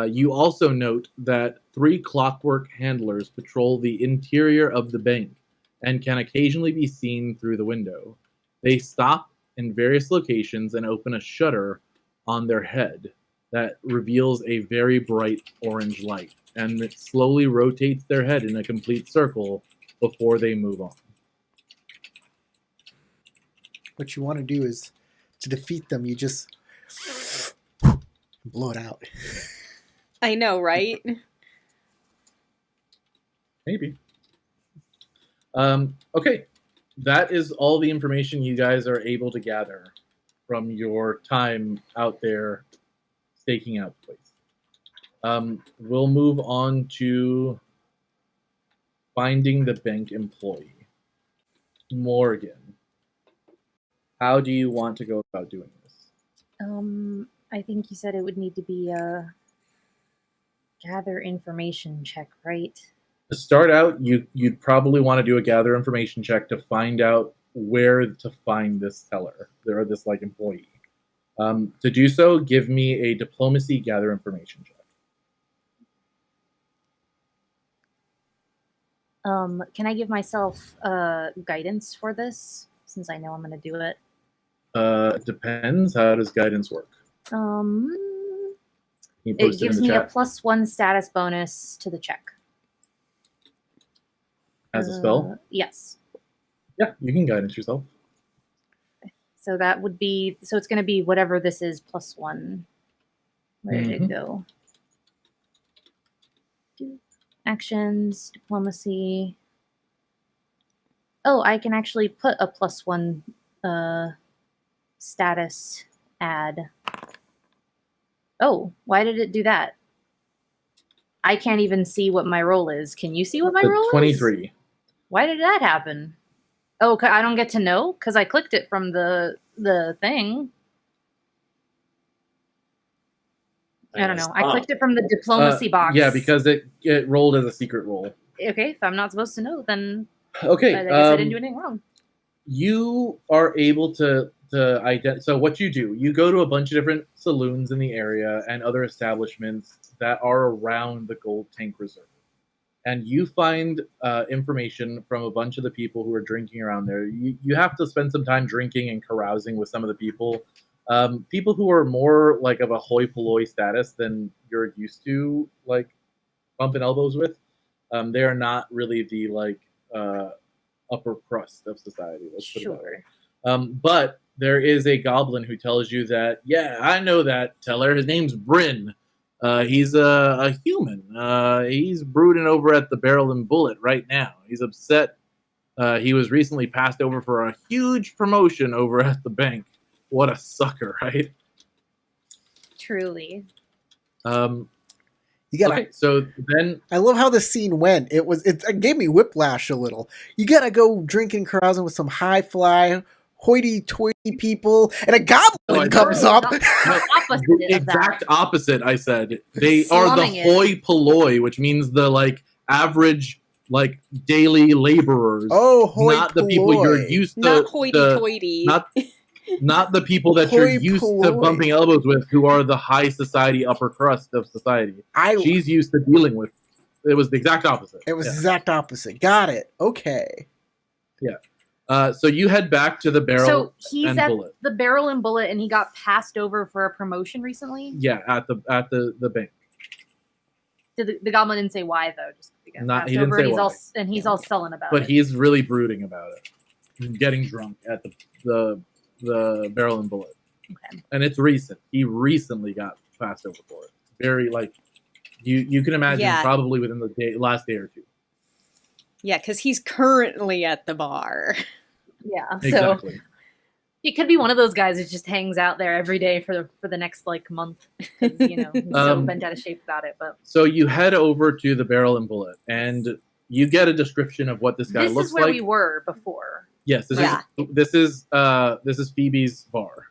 You also note that 3 clockwork handlers patrol the interior of the bank and can occasionally be seen through the window. They stop in various locations and open a shutter on their head that reveals a very bright orange light, and it slowly rotates their head in a complete circle before they move on. What you want to do is, to defeat them, you just blow it out. I know, right? Maybe. Okay. That is all the information you guys are able to gather from your time out there staking out the place. We'll move on to finding the bank employee. Morgan, how do you want to go about doing this? I think you said it would need to be a gather information check, right? To start out, you'd probably want to do a gather information check to find out where to find this teller, or this employee. To do so, give me a diplomacy gather information check. Can I give myself guidance for this, since I know I'm going to do it? Depends. How does guidance work? It gives me a +1 status bonus to the check. As a spell? Yes. Yeah, you can guidance yourself. So that would be, so it's going to be whatever this is +1. Where did it go? Actions, diplomacy. Oh, I can actually put a +1 status add. Oh, why did it do that? I can't even see what my roll is. Can you see what my roll is? 23. Why did that happen? Oh, I don't get to know because I clicked it from the thing. I don't know. I clicked it from the diplomacy box. Yeah, because it rolled as a secret roll. Okay, if I'm not supposed to know, then okay. I guess I didn't do anything wrong. You are able to identify. So what you do, you go to a bunch of different saloons in the area and other establishments that are around the Gold Tank Reserve. And you find information from a bunch of the people who are drinking around there. You have to spend some time drinking and carousing with some of the people. People who are more of a hoi polloi status than you're used to, bumping elbows with. They are not really the upper crust of society. Let's put it that way. But there is a goblin who tells you that, yeah, I know that teller. His name's Bryn. He's a human. He's brooding over at the Barrel and Bullet right now. He's upset. He was recently passed over for a huge promotion over at the bank. What a sucker, right? Truly. You gotta. Okay, so then I love how the scene went. It gave me whiplash a little. You gotta go drinking, carousing with some high fly, hoity-toity people, and a goblin I comes said- up. The opposite the of that. exact opposite. I said they are the Slumming it. hoi polloi, which means the like average like daily laborers. Oh, hoi not the people you're polloi. used to. Not hoity-toity. Not the people that you're Hoi used to polloi. bumping elbows with, who are the high society, upper crust of society. She's used to dealing with. It was the exact opposite. It was Yeah. exact opposite. Got it. Okay. So you head back to the barrel So he's and at bullet. the Barrel and Bullet, and he got passed over for a promotion recently. Yeah, at the bank. Did the goblin didn't say why though? Just because He didn't say why. He's all sullen about But it. he's really brooding about it. He's getting drunk at the barrel and bullet. Okay. And it's recent. He recently got passed over for it. Very like you can imagine Yeah. probably within the last day or two. Yeah, because he's currently at the bar. Yeah. So Exactly. he could be one of those guys who just hangs out there every day for the next like month. 'Cause, he's so bent out of shape about it. But So you head over to the barrel and bullet, and you get a description of what this guy this looks is where like. we were before. Yes, Yeah. this is Phoebe's bar.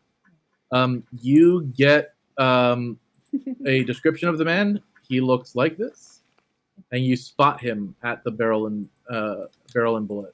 You get a description of the man. He looks like this, and you spot him at the barrel and bullet.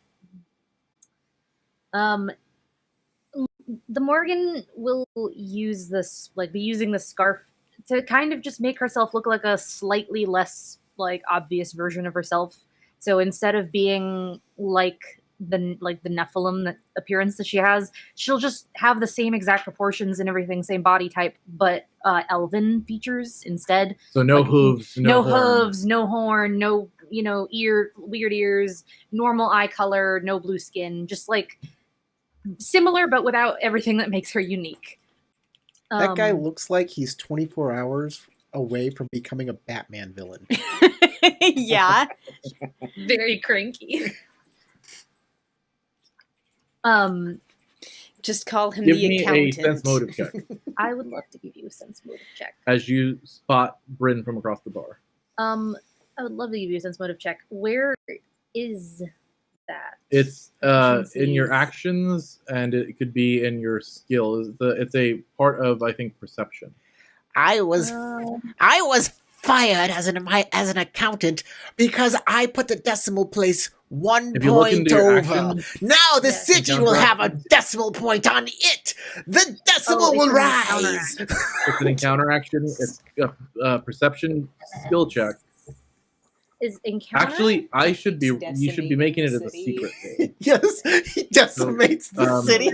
The Morgan will use this, like, be using the scarf to kind of just make herself look like a slightly less, like, obvious version of herself. So instead of being like the Nephilim that appearance that she has, she'll just have the same exact proportions and everything, same body type, but elven features instead. So no Like, hooves, no horn. hooves, no horn, no weird ears, normal eye color, no blue skin, just like similar but without everything that makes her unique. That guy looks like he's 24 hours away from becoming a Batman villain. Yeah. very cranky. Just call him Give the me accountant. a sense motive check I would love to give you a sense motive check. as you spot Bryn from across the bar. I would love to give you a sense motive check. Where is that? It's in your Agencies. actions, and it could be in your skill. It's a part of, I think, perception. I was fired as an accountant because I put the decimal place 1 If you look point into your over. actions, Now the Yes. city will have a decimal point on it. The decimal it's will an rise. it's an encounter action. It's a perception skill check. Is encounter? Actually, you should be Decimating making it the as a city. secret goal. Yes, he decimates the city.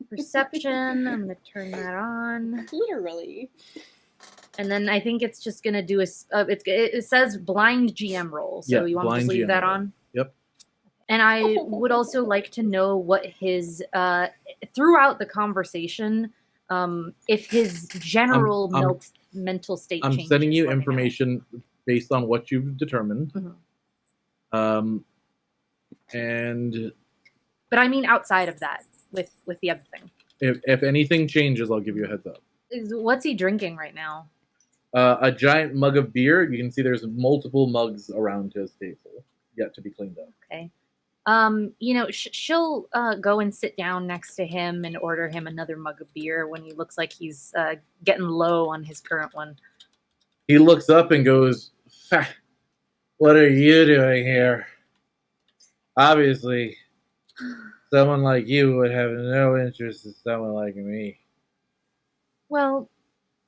Perception. I'm gonna turn that on, Literally. and then I think it's just gonna do it says blind GM roll. So Yeah, you want to just blind leave GM that roll. on? Yep. And I would also like to know what his throughout the conversation, if his general mental state. I'm changes, sending you let me know. information based on what you've determined. Mhm. And But I mean outside of that, with the other thing. if anything changes, I'll give you a heads up. What's he drinking right now? A giant mug of beer. You can see there's multiple mugs around his table yet to be cleaned up. Okay. She'll go and sit down next to him and order him another mug of beer when he looks like he's getting low on his current one. He looks up and goes, "Ha, what are you doing here? Obviously, someone like you would have no interest in someone like me." Well,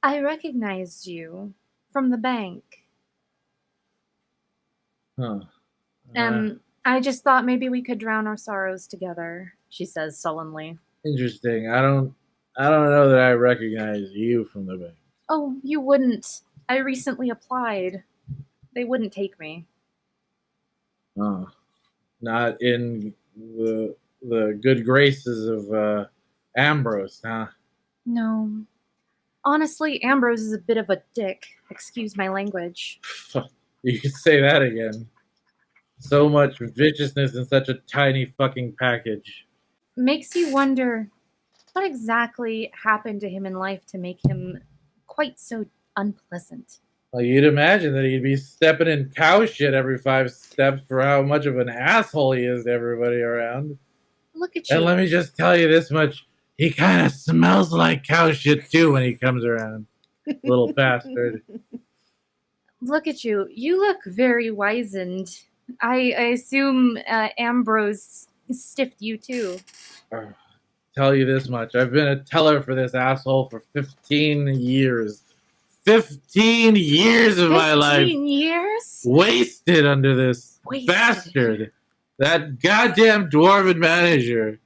I recognized you from the bank. Huh. I just thought maybe we could drown our sorrows together, she says sullenly. Interesting. I don't know that I recognize you from the bank. Oh, you wouldn't. I recently applied. They wouldn't take me. Oh, not in the good graces of Ambrose, huh? No. Honestly, Ambrose is a bit of a dick. Excuse my language. You could say that again. So much viciousness in such a tiny fucking package. Makes you wonder what exactly happened to him in life to make him quite so unpleasant. Well, you'd imagine that he'd be stepping in cow shit every 5 steps for how much of an asshole he is to everybody around. Look at And you. let me just tell you this much. He kind of smells like cow shit too when he comes around. Little bastard. Look at you. You look very wizened. I assume Ambrose stiffed you too. Tell you this much. I've been a teller for this asshole for 15 years. 15 years of my life 15 years? wasted under this Wasted. bastard. That goddamn dwarven manager.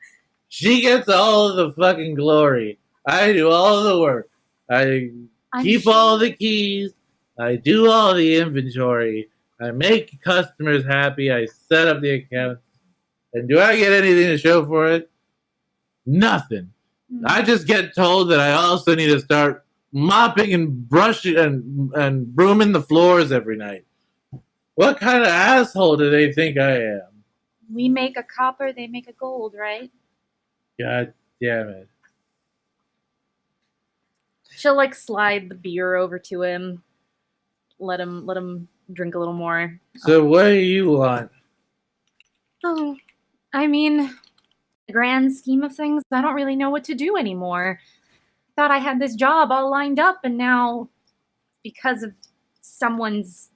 She gets all of the fucking glory. I do all of the work. I keep all the keys. I do all the inventory. I make customers happy. I set up the account. And do I get anything to show for it? Nothing. I just get told that I also need to start mopping and brushing and brooming the floors every night. What kind of asshole do they think I am? We make a copper, they make a gold, right? God damn it. She'll like slide the beer over to him. Let him drink a little more. So what do you want? Oh, I mean, the grand scheme of things, I don't really know what to do anymore. Thought I had this job all lined up, and now, because of someone's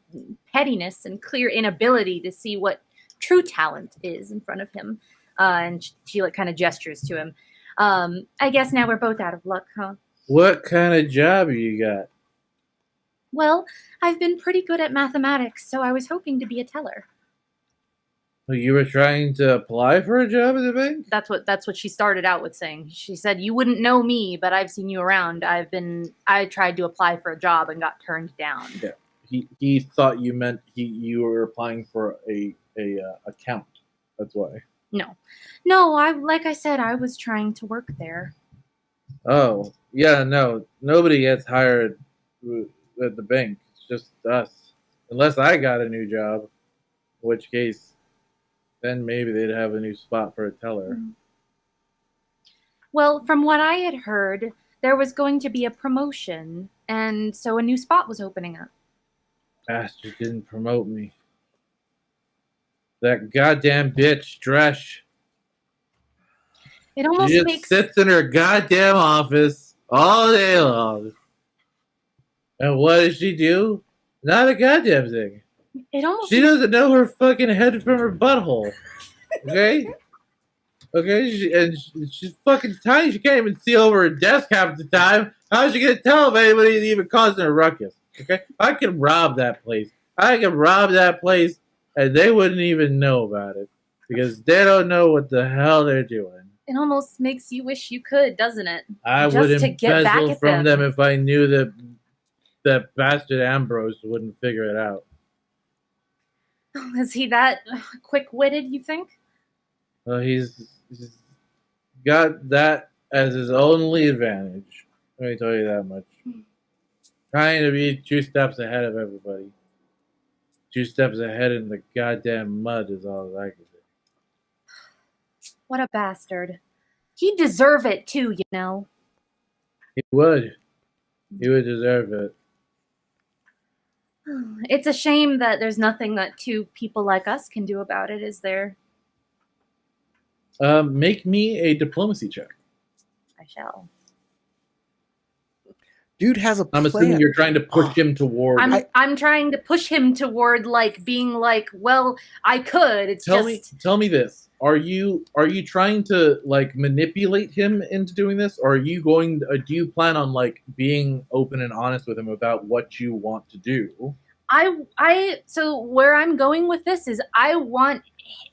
pettiness and clear inability to see what true talent is in front of him, and she like kind of gestures to him. I guess now we're both out of luck, huh? What kind of job you got? Well, I've been pretty good at mathematics, so I was hoping to be a teller. You were trying to apply for a job at the bank? That's what she started out with saying. She said, "You wouldn't know me, but I've seen you around. I tried to apply for a job and got turned down." Yeah. He thought you meant you were applying for a account. That's why. No, like I said, I was trying to work there. Oh, yeah, no. Nobody gets hired at the bank. It's just us. Unless I got a new job, in which case, then maybe they'd have a new spot for a teller. Well, from what I had heard, there was going to be a promotion, and so a new spot was opening up. Bastard didn't promote me. That goddamn bitch, Dresh. It almost She just makes sits in her goddamn office all day long. And what does she do? Not a goddamn thing. it almost She doesn't know her fucking head from her butthole. Okay? Okay? She's fucking tiny. She can't even see over her desk half the time. How's she gonna tell if anybody's even causing a ruckus? Okay? I can rob that place. And they wouldn't even know about it. Because they don't know what the hell they're doing. It almost makes you wish you could, doesn't it? I Just would to get back embezzle at from them. them if I knew that bastard Ambrose wouldn't figure it out. Is he that quick-witted, you think? Well, he's got that as his only advantage. Let me tell you that much. Trying to be 2 steps ahead of everybody. 2 steps ahead in the goddamn mud is all I can do. What a bastard. He'd deserve it too, you know. He would. He would deserve it. It's a shame that there's nothing that two people like us can do about it, is there? Make me a diplomacy check. I shall. Dude has a plan. I'm assuming you're trying to push him toward. I'm trying to push him toward like being like, well, I could. It's Tell me this. Are you trying to like manipulate him into doing this, or are you going? Do you plan on like being open and honest with him about what you want to do? So where I'm going with this is I want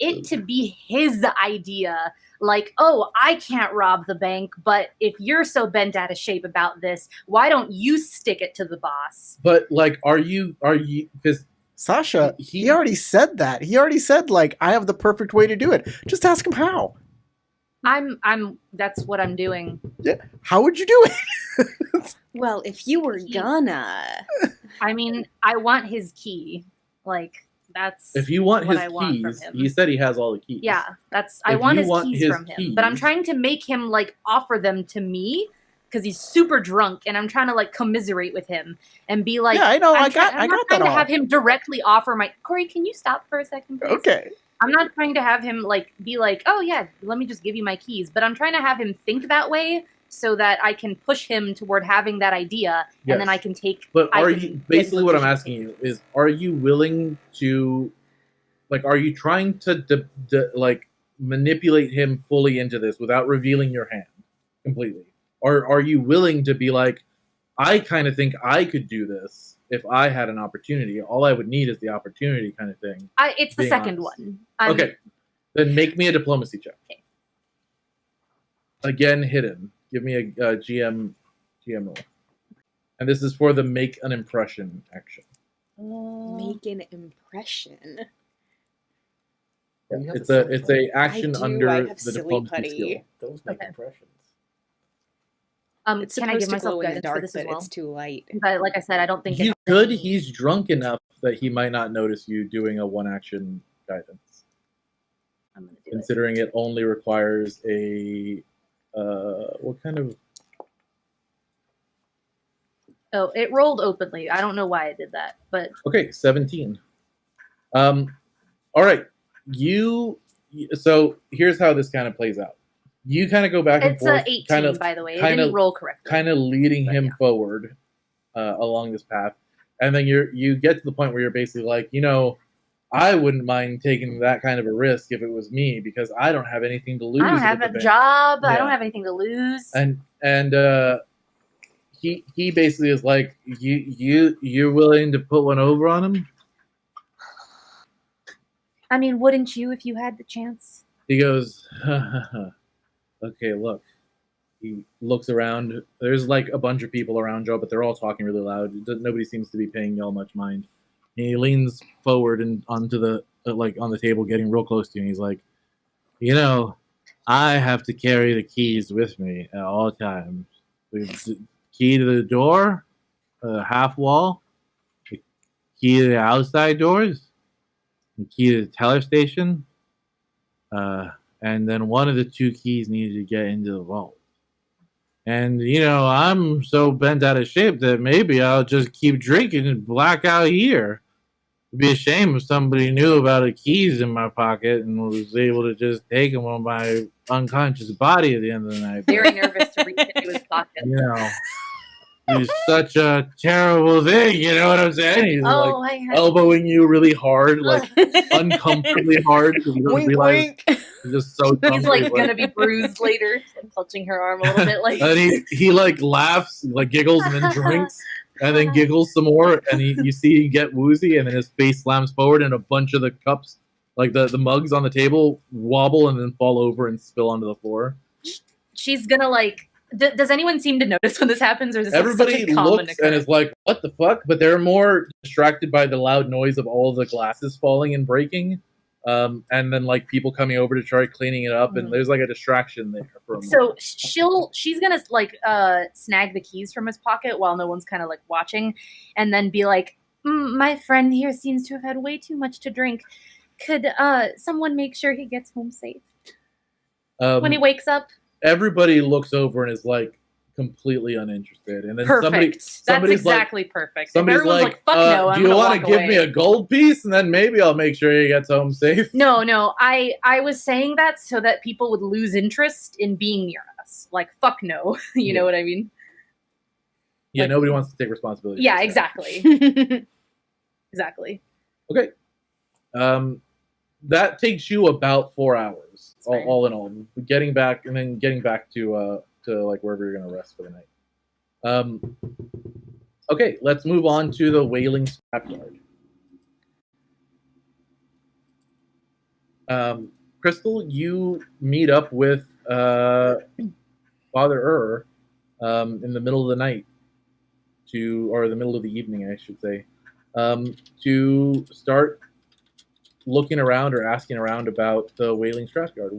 it to be his idea. Like, oh, I can't rob the bank, but if you're so bent out of shape about this, why don't you stick it to the boss? But like, are you because Sasha, he already said that. He already said like I have the perfect way to do it. Just ask him how. That's what I'm doing. Yeah. How would you do it? Well, if you were gonna. I mean, I want his key. Like, that's if you want what his I want from keys, him. he said he has all the keys. Yeah, I want his keys from him. keys- But I'm trying to make him like offer them to me, because he's super drunk, and I'm trying to like commiserate with him and be like, Yeah, I know. I'm I got not that trying to all. have him directly offer my. Corey, can you stop for a second, please? Okay. I'm not trying to have him like be like, oh yeah, let me just give you my keys, but I'm trying to have him think that way so that I can push him toward having that idea, and then I can take. But I are can you get basically what I'm decision asking you is, are you willing to, like, are you trying to like manipulate him fully into this without revealing your hand completely, or are you willing to be like, I kind of think I could do this if I had an opportunity. All I would need is the opportunity, kind of thing. It's the being second honest. one. Okay, then make me a diplomacy check. Okay. Again, hidden. Give me a GM roll, and this is for the make an impression action. Make an impression. Well, you have It's the a silly it's putty. a action I do, under I have the silly diplomacy putty. skill. Those make Okay. impressions. It's Can I supposed give to myself glow in the guidance for dark, this but as well? it's too light. But like I said, I don't think You it could. He's drunk enough that he might not notice you doing a one action guidance, I'm gonna do it. considering it only requires a what kind of. Oh, it rolled openly. I don't know why it did that, but Okay, 17. All right. So here's how this kind of plays out. You kind of go back and it's forth, 18, kind of by the way. It kind didn't of- roll correctly. kind of leading But him yeah. forward along this path, and then you get to the point where you're basically like, I wouldn't mind taking that kind of a risk if it was me, because I don't have anything to lose. I don't have at a the bank. job. I Yeah. don't have anything to lose. And he basically is like, you're willing to put one over on him. I mean, wouldn't you if you had the chance? He goes, okay, look. He looks around. There's like a bunch of people around Joe, but they're all talking really loud. Nobody seems to be paying y'all much mind. And he leans forward and onto the on the table, getting real close to you. And he's like, I have to carry the keys with me at all times. The key to the door, half wall, the key to the outside doors, the key to the teller station, and then one of the two keys needed to get into the vault. And, I'm so bent out of shape that maybe I'll just keep drinking and black out here. It'd be a shame if somebody knew about the keys in my pocket and was able to just take them on my unconscious body at the end of the night. Very nervous to reach into his pocket. It's such a terrible thing, you know what I'm saying? He's I had elbowing you really hard, uncomfortably hard. Because he doesn't Wink, realize wink. he's just so drunk. He's like gonna be bruised later. I'm clutching her arm a little bit, like. And he laughs, giggles, and then drinks, and then giggles some more. And you see he get woozy, and then his face slams forward, and a bunch of the cups, like the mugs on the table, wobble and then fall over and spill onto the floor. She's gonna does anyone seem to notice when this happens, or is this Everybody such a common looks and occurrence? is like, "What the fuck?" But they're more distracted by the loud noise of all the glasses falling and breaking, and then people coming over to try cleaning it up, and there's a distraction there for a moment. So she's gonna snag the keys from his pocket while no one's kind of watching, and then be like, my friend here seems to have had way too much to drink. Could someone make sure he gets home safe when he wakes up? Everybody looks over and is completely uninterested, and then Perfect. That's somebody's exactly perfect. If somebody's everyone's fuck no, I'm do you gonna want walk to give away. me a gold piece, and then maybe I'll make sure he gets home safe? No. I was saying that so that people would lose interest in being near us. Fuck no. You know what I mean? Yeah, nobody wants to take responsibility. Yeah, for that. exactly. Exactly. Okay. That takes you about 4 hours, all in all. Getting back to wherever you're gonna rest for the night. Okay, let's move on to the Wailing Scrapyard. Crystal, you meet up with Father in the middle of the night, or the middle of the evening, I should say, to start looking around or asking around about the Wailing Scrapyard.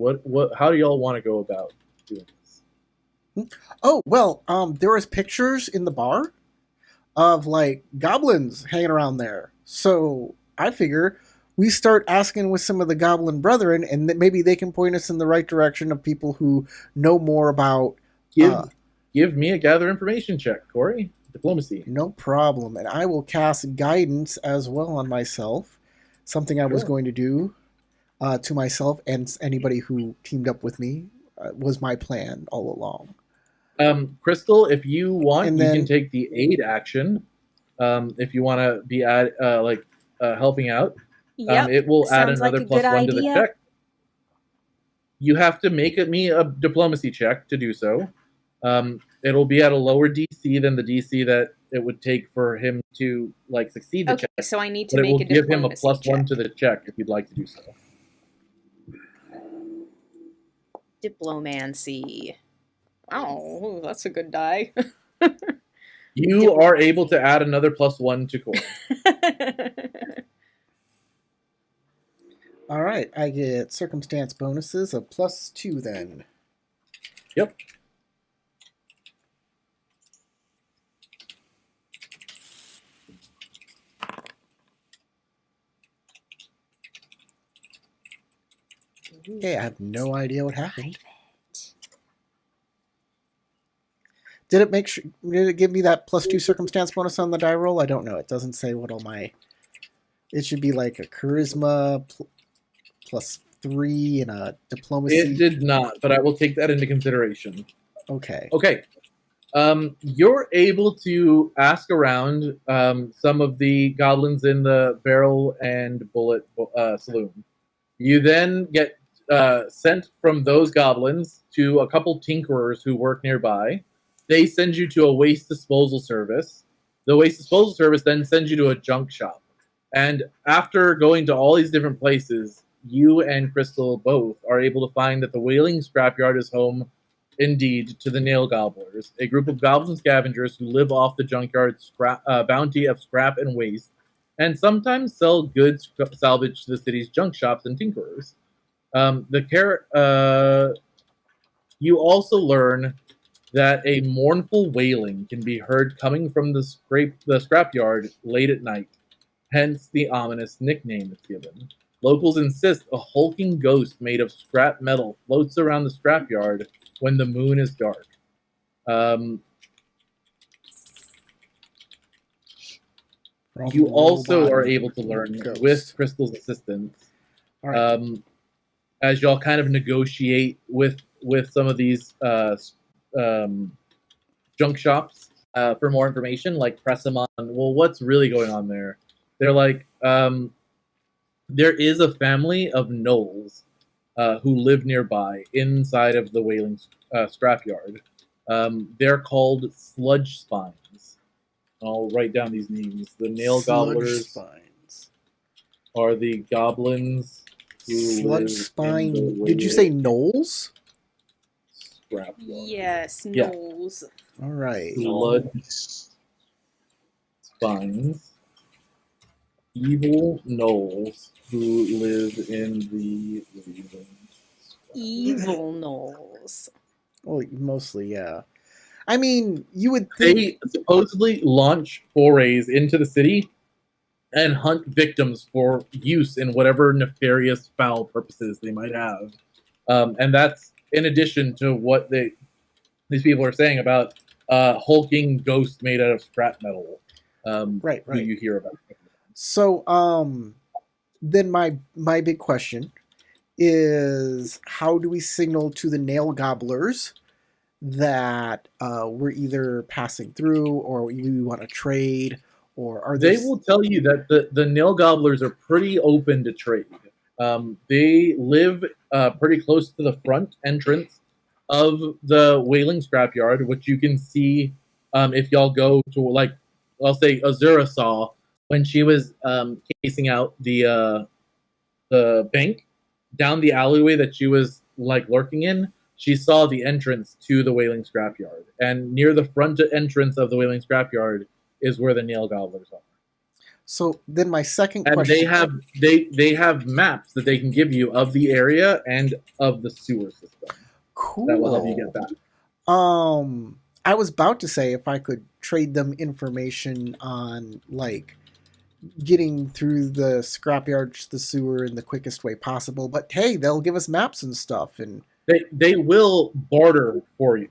How do y'all want to go about doing this? Oh, well, there was pictures in the bar of goblins hanging around there. So I figure we start asking with some of the goblin brethren, and maybe they can point us in the right direction of people who know more about. give me a gather information check, Corey. Diplomacy. No problem. And I will cast guidance as well on myself. Something I was Sure. going to do to myself and anybody who teamed up with me was my plan all along. Crystal, if you want, And you then- can take the aid action. If you want to be helping out, Yep. it will add sounds like another a plus good 1 to the idea. check. You have to make me a diplomacy check to do so. It'll be at a lower DC than the DC that it would take for him to succeed the Okay, check. so I need to But it will make a give him a diplomacy plus 1 check. to the check if you'd like to do so. Diplomancy. Oh, that's a good die. You are able to add another plus 1 to Corey. All right, I get circumstance bonuses of +2 then. Yep. Okay, I have no idea what happened. Did it give me that +2 circumstance bonus on the die roll? I don't know. It doesn't say what all my. It should be like a charisma +3 and a diplomacy. It did not, but I will take that into consideration. Okay. Okay. You're able to ask around some of the goblins in the barrel and bullet saloon. You then get sent from those goblins to a couple tinkerers who work nearby. They send you to a waste disposal service. The waste disposal service then sends you to a junk shop. And after going to all these different places, you and Crystal both are able to find that the Wailing Scrapyard is home, indeed, to the Nail Gobblers, a group of goblin scavengers who live off the junkyard's bounty of scrap and waste, and sometimes sell goods salvaged to the city's junk shops and tinkerers. You also learn that a mournful wailing can be heard coming from the scrapyard late at night, hence the ominous nickname it's given. Locals insist a hulking ghost made of scrap metal floats around the scrapyard when the moon is dark. You also are able to learn with Crystal's assistance, All right. as y'all kind of negotiate with some of these junk shops for more information, like press them on, well, what's really going on there? They're like, there is a family of gnolls who live nearby inside of the Wailing Scrapyard. They're called Sludge Spines. I'll write down these names. The Nail Gobblers Spines. are the goblins who Sludge live Spine. in the Did you say Knolls? Scrapyard. Yes, Yeah. gnolls. All right. Sludge Spines. Evil gnolls who live in the Evil gnolls. Well, mostly, yeah. I mean, you would think. They supposedly launch forays into the city and hunt victims for use in whatever nefarious foul purposes they might have. And that's in addition to what these people are saying about hulking ghost made out of scrap metal. Right. Who you hear about. So, then my big question is, how do we signal to the Nail Gobblers that we're either passing through, or we want to trade, or are They will tell you that the Nail Gobblers are pretty open to trade. They live pretty close to the front entrance of the Wailing Scrapyard, which you can see if y'all go to, like, I'll say Azura saw when she was casing out the bank down the alleyway that she was like lurking in. She saw the entrance to the Wailing Scrapyard, and near the front entrance of the Wailing Scrapyard is where the Nail Gobblers are. So then my second And question. they have maps that they can give you of the area and of the sewer system. Cool. That will help you get that. I was about to say if I could trade them information on like getting through the scrapyard to the sewer in the quickest way possible, but hey, they'll give us maps and stuff, and They will barter for it.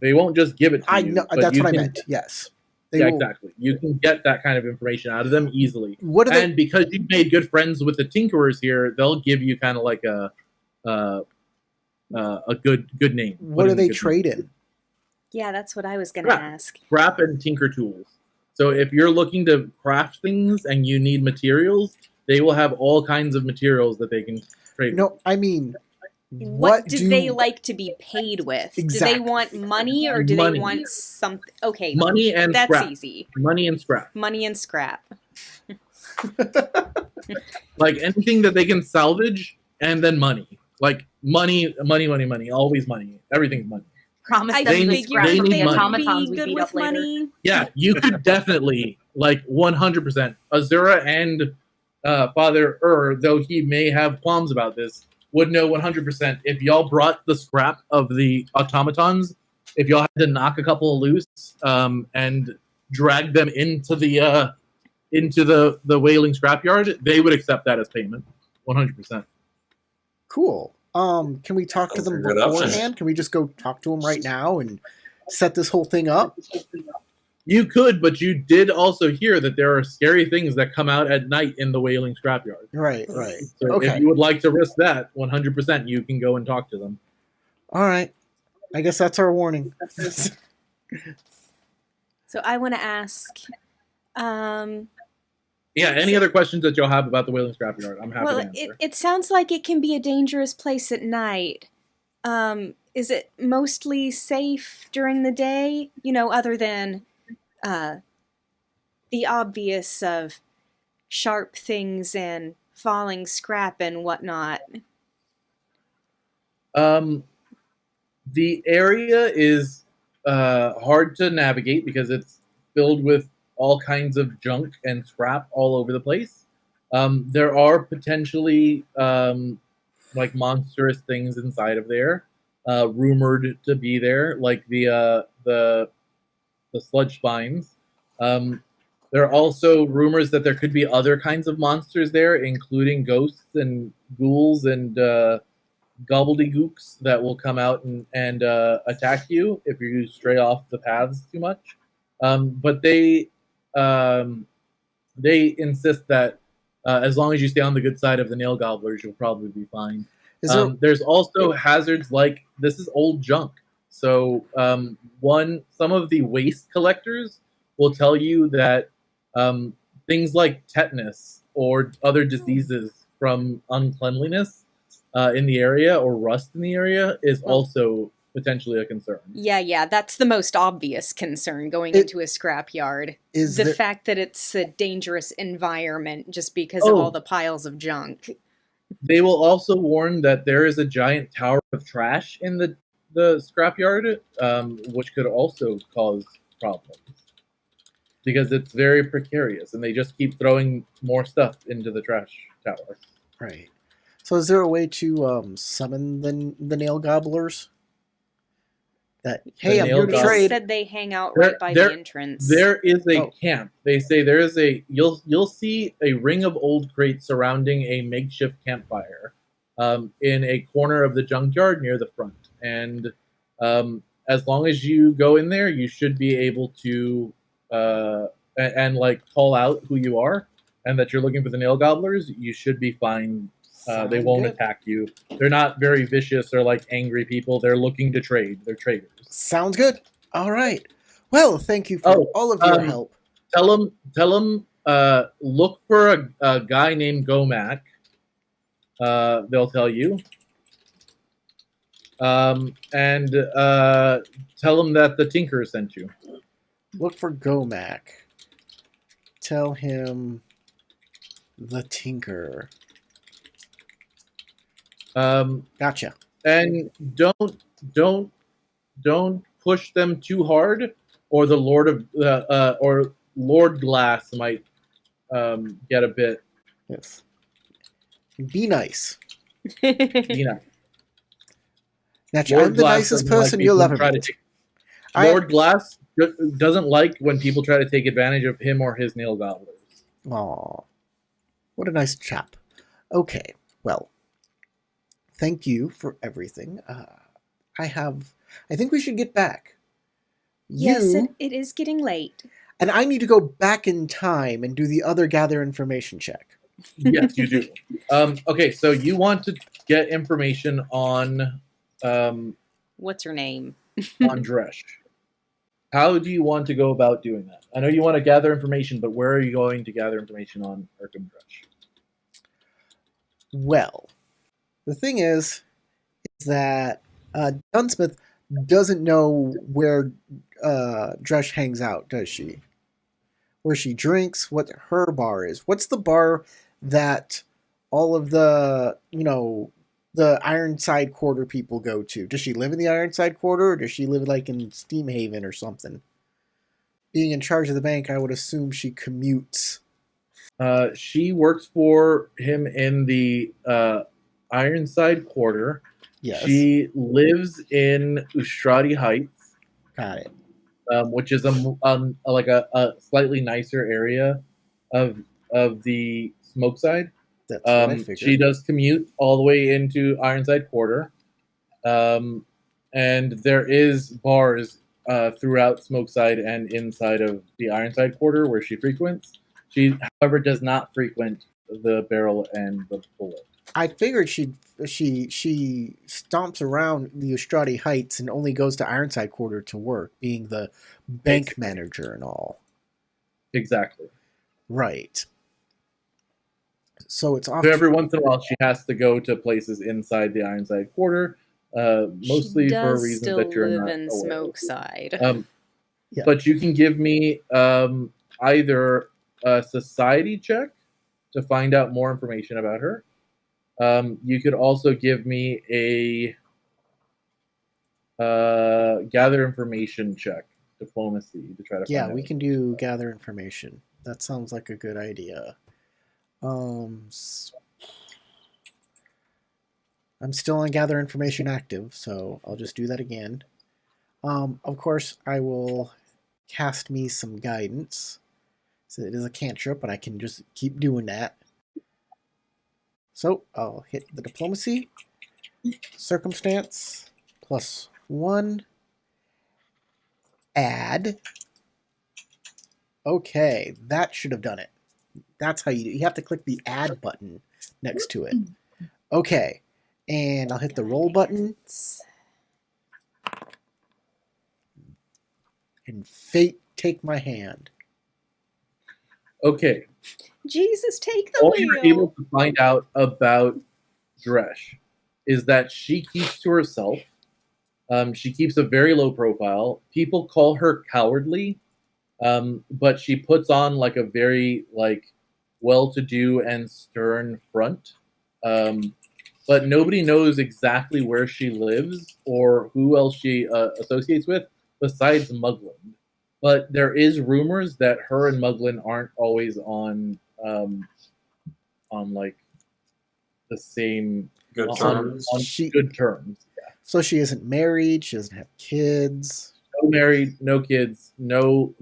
They won't just give it to I you. know but that's you what I can- meant. Yes. They Yeah, will- exactly. You can get that kind of information out of them easily. What are they? And because you've made good friends with the tinkerers here, they'll give you kind of like a good name. What Put do in a they good trade name. in? Yeah, that's what I was going to Scrap. ask. Scrap and tinker tools. So if you're looking to craft things and you need materials, they will have all kinds of materials that they can trade. No, I mean, What do they like to be paid with? Exactly. Do they want money or do Money. they want something? Okay, Money and that's scrap. easy. Money and scrap. Money and scrap. Like anything that they can salvage, and then money. Like money, always money. Everything's money. Promise I them They the need- scrap figured from need the they would money. automatons be we good beat with up later. money. Yeah, you could definitely, like 100%. Azura and Father though he may have qualms about this, would know 100% if y'all brought the scrap of the automatons, if y'all had to knock a couple loose and drag them into the whaling scrapyard, they would accept that as payment, 100%. Cool. Can we talk to Sounds them like a good option. beforehand? Can we just go talk to them right now and set this whole thing up? You could, but you did also hear that there are scary things that come out at night in the whaling scrapyard. Right. So Okay. if you would like to risk that, 100%, you can go and talk to them. All right. I guess that's our warning. So I want to ask. Yeah, any other questions that you'll have about the whaling scrapyard, I'm happy to Well, answer. it sounds like it can be a dangerous place at night. Is it mostly safe during the day? You know, other than the obvious of sharp things and falling scrap and whatnot. The area is hard to navigate because it's filled with all kinds of junk and scrap all over the place. There are potentially like monstrous things inside of there, rumored to be there, like the sludge spines. There are also rumors that there could be other kinds of monsters there, including ghosts and ghouls and gobbledygooks that will come out and attack you if you stray off the paths too much. But they insist that as long as you stay on the good side of the nail gobblers, you'll probably be fine. There's also hazards like this is old junk. So some of the waste collectors will tell you that things like tetanus or other diseases from uncleanliness in the area or rust in the area is also potentially a concern. Yeah, that's the most obvious concern going into a scrapyard. Is the there- fact that it's a dangerous environment just because of all the piles of junk. They will also warn that there is a giant tower of trash in the scrapyard, which could also cause problems because it's very precarious and they just keep throwing more stuff into the trash tower. Right. So is there a way to summon the nail gobblers? That hey, I'm nail here to They trade. said they hang out There- right by there- the entrance. There is a Oh. camp. They say there is a you'll see a ring of old crates surrounding a makeshift campfire in a corner of the junkyard near the front. And as long as you go in there, you should be able to and like call out who you are and that you're looking for the nail gobblers. You should be fine. They Sounds won't good. attack you. They're not very vicious or like angry people. They're looking to trade. They're traders. Sounds good. All right. Well, thank you for all of your help. Tell them look for a guy named Gomac. They'll tell you. And tell them that the Tinker sent you. Look for Gomac. Tell him the Tinker. Gotcha. And don't push them too hard, or the Lord Glass might get a bit. Yes. Be nice. You know, Naturally, I'm the Glass nicest doesn't like person people you'll who ever try to meet. take- Lord Glass doesn't like when people try to take advantage of him or his nail gobblers. Aw. What a nice chap. Okay, well, thank you for everything. I think we should get back. Yes, You it is getting late. and I need to go back in time and do the other gather information check. Yes, you do. Okay, so you want to get information on What's her name? on Dresh. How do you want to go about doing that? I know you want to gather information, but where are you going to gather information on Urkham Dresh? Well, the thing is that Dunsmith doesn't know where Dresh hangs out, does she? Where she drinks, what her bar is. What's the bar that all of the, the Ironside Quarter people go to? Does she live in the Ironside Quarter, or does she live like in Steamhaven or something? Being in charge of the bank, I would assume she commutes. She works for him in the Ironside Quarter. Yes. She lives in Ustrati Heights, Got it. which is a slightly nicer area of the smoke side. That's what I figured. She does commute all the way into Ironside Quarter, and there is bars throughout Smokeside and inside of the Ironside Quarter where she frequents. She, however, does not frequent the Barrel and the Bullet. I figured she stomps around the Ustrati Heights and only goes to Ironside Quarter to work, being the bank manager and all. Exactly. Right. So it's off. So every once in a while, she has to go to places inside the Ironside Quarter, mostly she for a does reason still that you're live not in aware of. Smokeside. Yeah. But you can give me either a society check to find out more information about her. You could also give me a gather information check, diplomacy, to try to find out. We can do gather information. That sounds like a good idea. I'm still on gather information active, so I'll just do that again. Of course, I will cast me some guidance. So it is a cantrip, but I can just keep doing that. So I'll hit the diplomacy, circumstance, +1, add. Okay, that should have done it. That's how you do. You have to click the add button next to it. Okay, and I'll hit the roll button. And fate take my hand. Okay. Jesus, take the All wheel. you're able to find out about Dresh is that she keeps to herself. She keeps a very low profile. People call her cowardly, but she puts on like a very well-to-do and stern front. But nobody knows exactly where she lives or who else she associates with besides Muglin. But there is rumors that her and Muglin aren't always on like the same Good terms. on good terms. Yeah. So she isn't married. She doesn't have kids. No married, no kids, no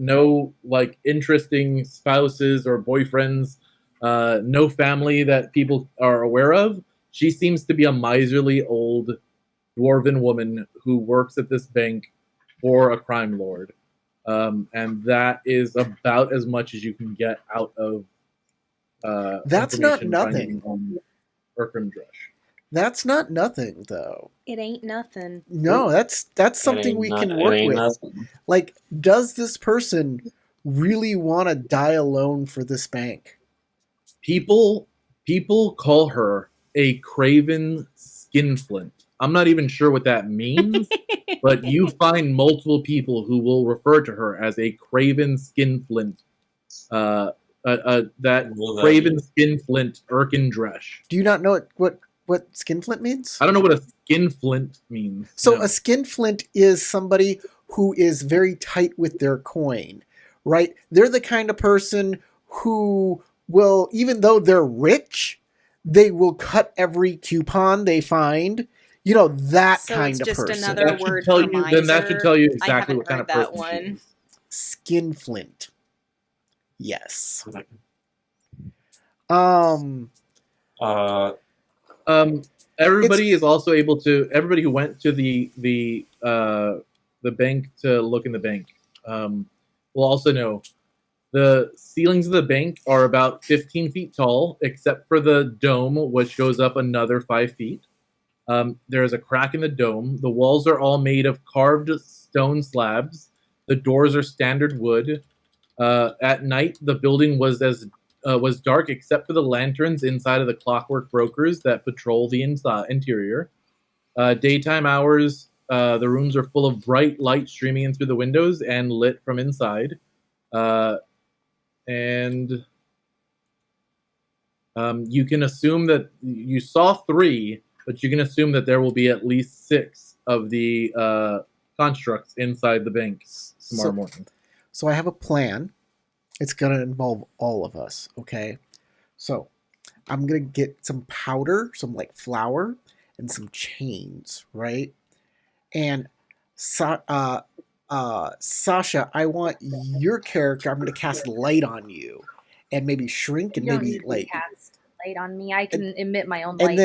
like interesting spouses or boyfriends, no family that people are aware of. She seems to be a miserly old dwarven woman who works at this bank for a crime lord. And that is about as much as you can get out of That's not information nothing. finding on Urkham Dresh. That's not nothing, though. It ain't nothing. No, that's something we can work with. Nothing. Like, does this person really want to die alone for this bank? People call her a craven skinflint. I'm not even sure what that means, but you find multiple people who will refer to her as a craven skinflint. Craven skinflint Urkin Dresh. Do you not know what skinflint means? I don't know what a skinflint means. So no. a skinflint is somebody who is very tight with their coin, right? They're the kind of person who will, even though they're rich, they will cut every coupon they find. You know, that So kind it's of just person. another That should word tell for you. Then that should miser. tell you I exactly haven't what kind of heard that person she one. is. Skinflint. Yes. Everybody is also able to. Everybody who went to the bank to look in the bank will also know the ceilings of the bank are about 15 feet tall, except for the dome, which goes up another 5 feet. There is a crack in the dome. The walls are all made of carved stone slabs. The doors are standard wood. At night, the building was dark except for the lanterns inside of the clockwork brokers that patrol the interior. Daytime hours, the rooms are full of bright light streaming in through the windows and lit from inside. And you can assume that you saw 3, but you can assume that there will be at least 6 of the constructs inside the bank tomorrow morning. So I have a plan. It's going to involve all of us, okay? So I'm going to get some powder, some like flour, and some chains, right? And Sasha, I want your character, I'm going to cast light on you and maybe shrink and You don't maybe need to like... cast light on me. I can emit my own light.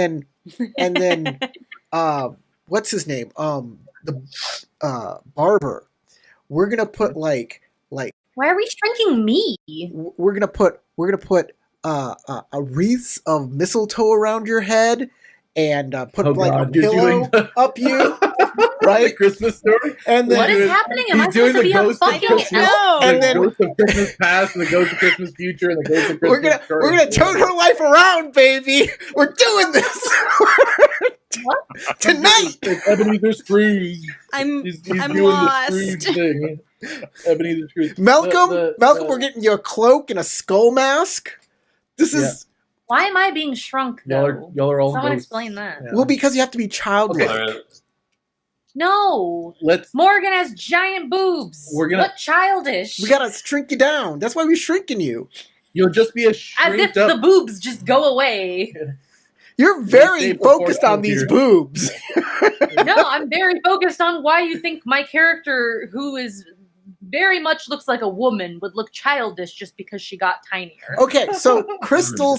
And then what's his name? The barber. We're going to put like Why are we shrinking me? we're gonna put a wreath of mistletoe around your head and put a pillow up you, right? The Christmas story. And then What is happening? Am I He's doing supposed to be the a ghost of fucking Christmas, elf? And the then- ghost of Christmas past, and the ghost of Christmas future, and the ghost of we're Christmas. gonna turn her life around, baby. We're doing this tonight. It's Ebenezer Scrooge. I'm He's I'm doing lost. the Scrooge thing. Ebenezer Scrooge. Malcolm, we're getting you a cloak and a skull mask. This is Why am I being shrunk though? y'all are all Someone ghosts. explain that. Yeah. well because you have to be childlike. Okay. No. Let's. Morgan has giant boobs. We're gonna- What childish? We gotta shrink you down. That's why we're shrinking you. You'll just be a As if shrinked up. the boobs just go away. You're very stay before focused on these here. boobs. No, I'm very focused on why you think my character, who is very much looks like a woman, would look childish just because she got tinier. Okay, so Crystal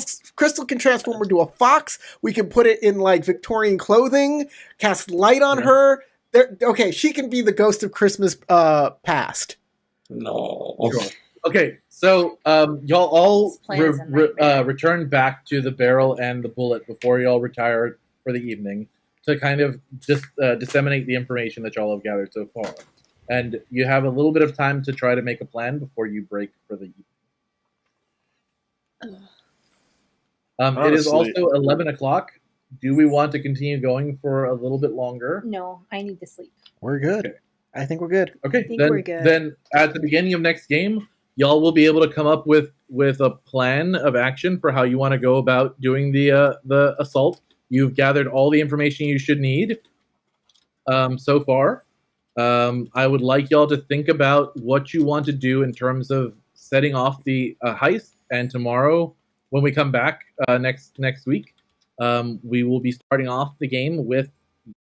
can transform into a fox. We can put it in like Victorian clothing, cast light on her. Okay, she can be the ghost of Christmas past. No. Sure. Okay, so y'all all This plan is a nightmare. return back to the barrel and the bullet before y'all retire for the evening to kind of just disseminate the information that y'all have gathered so far. And you have a little bit of time to try to make a plan before you break for the evening. It is Honestly- also 11 o'clock. Do we want to continue going for a little bit longer? No, I need to sleep. We're good. Okay. I think we're good. Okay, think then, we're good. then at the beginning of next game, y'all will be able to come up with a plan of action for how you want to go about doing the assault. You've gathered all the information you should need so far. I would like y'all to think about what you want to do in terms of setting off the heist. And tomorrow, when we come back next week, we will be starting off the game with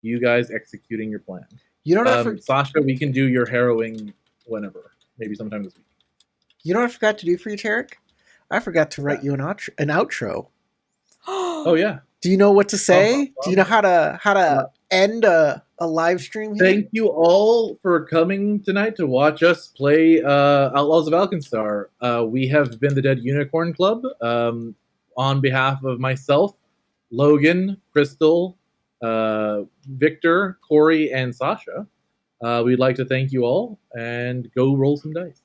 you guys executing your plan. You know what? Sasha, we can do your harrowing whenever, maybe sometime this week. You know what I forgot to do for you, Tarek? I forgot to write you an outro. Oh yeah. Do you know what to say? Do you know how to end a live stream here? Thank you all for coming tonight to watch us play Outlaws of Alkenstar. We have been the Dead Unicorn Club. On behalf of myself, Logan, Crystal, Victor, Corey, and Sasha, we'd like to thank you all and go roll some dice.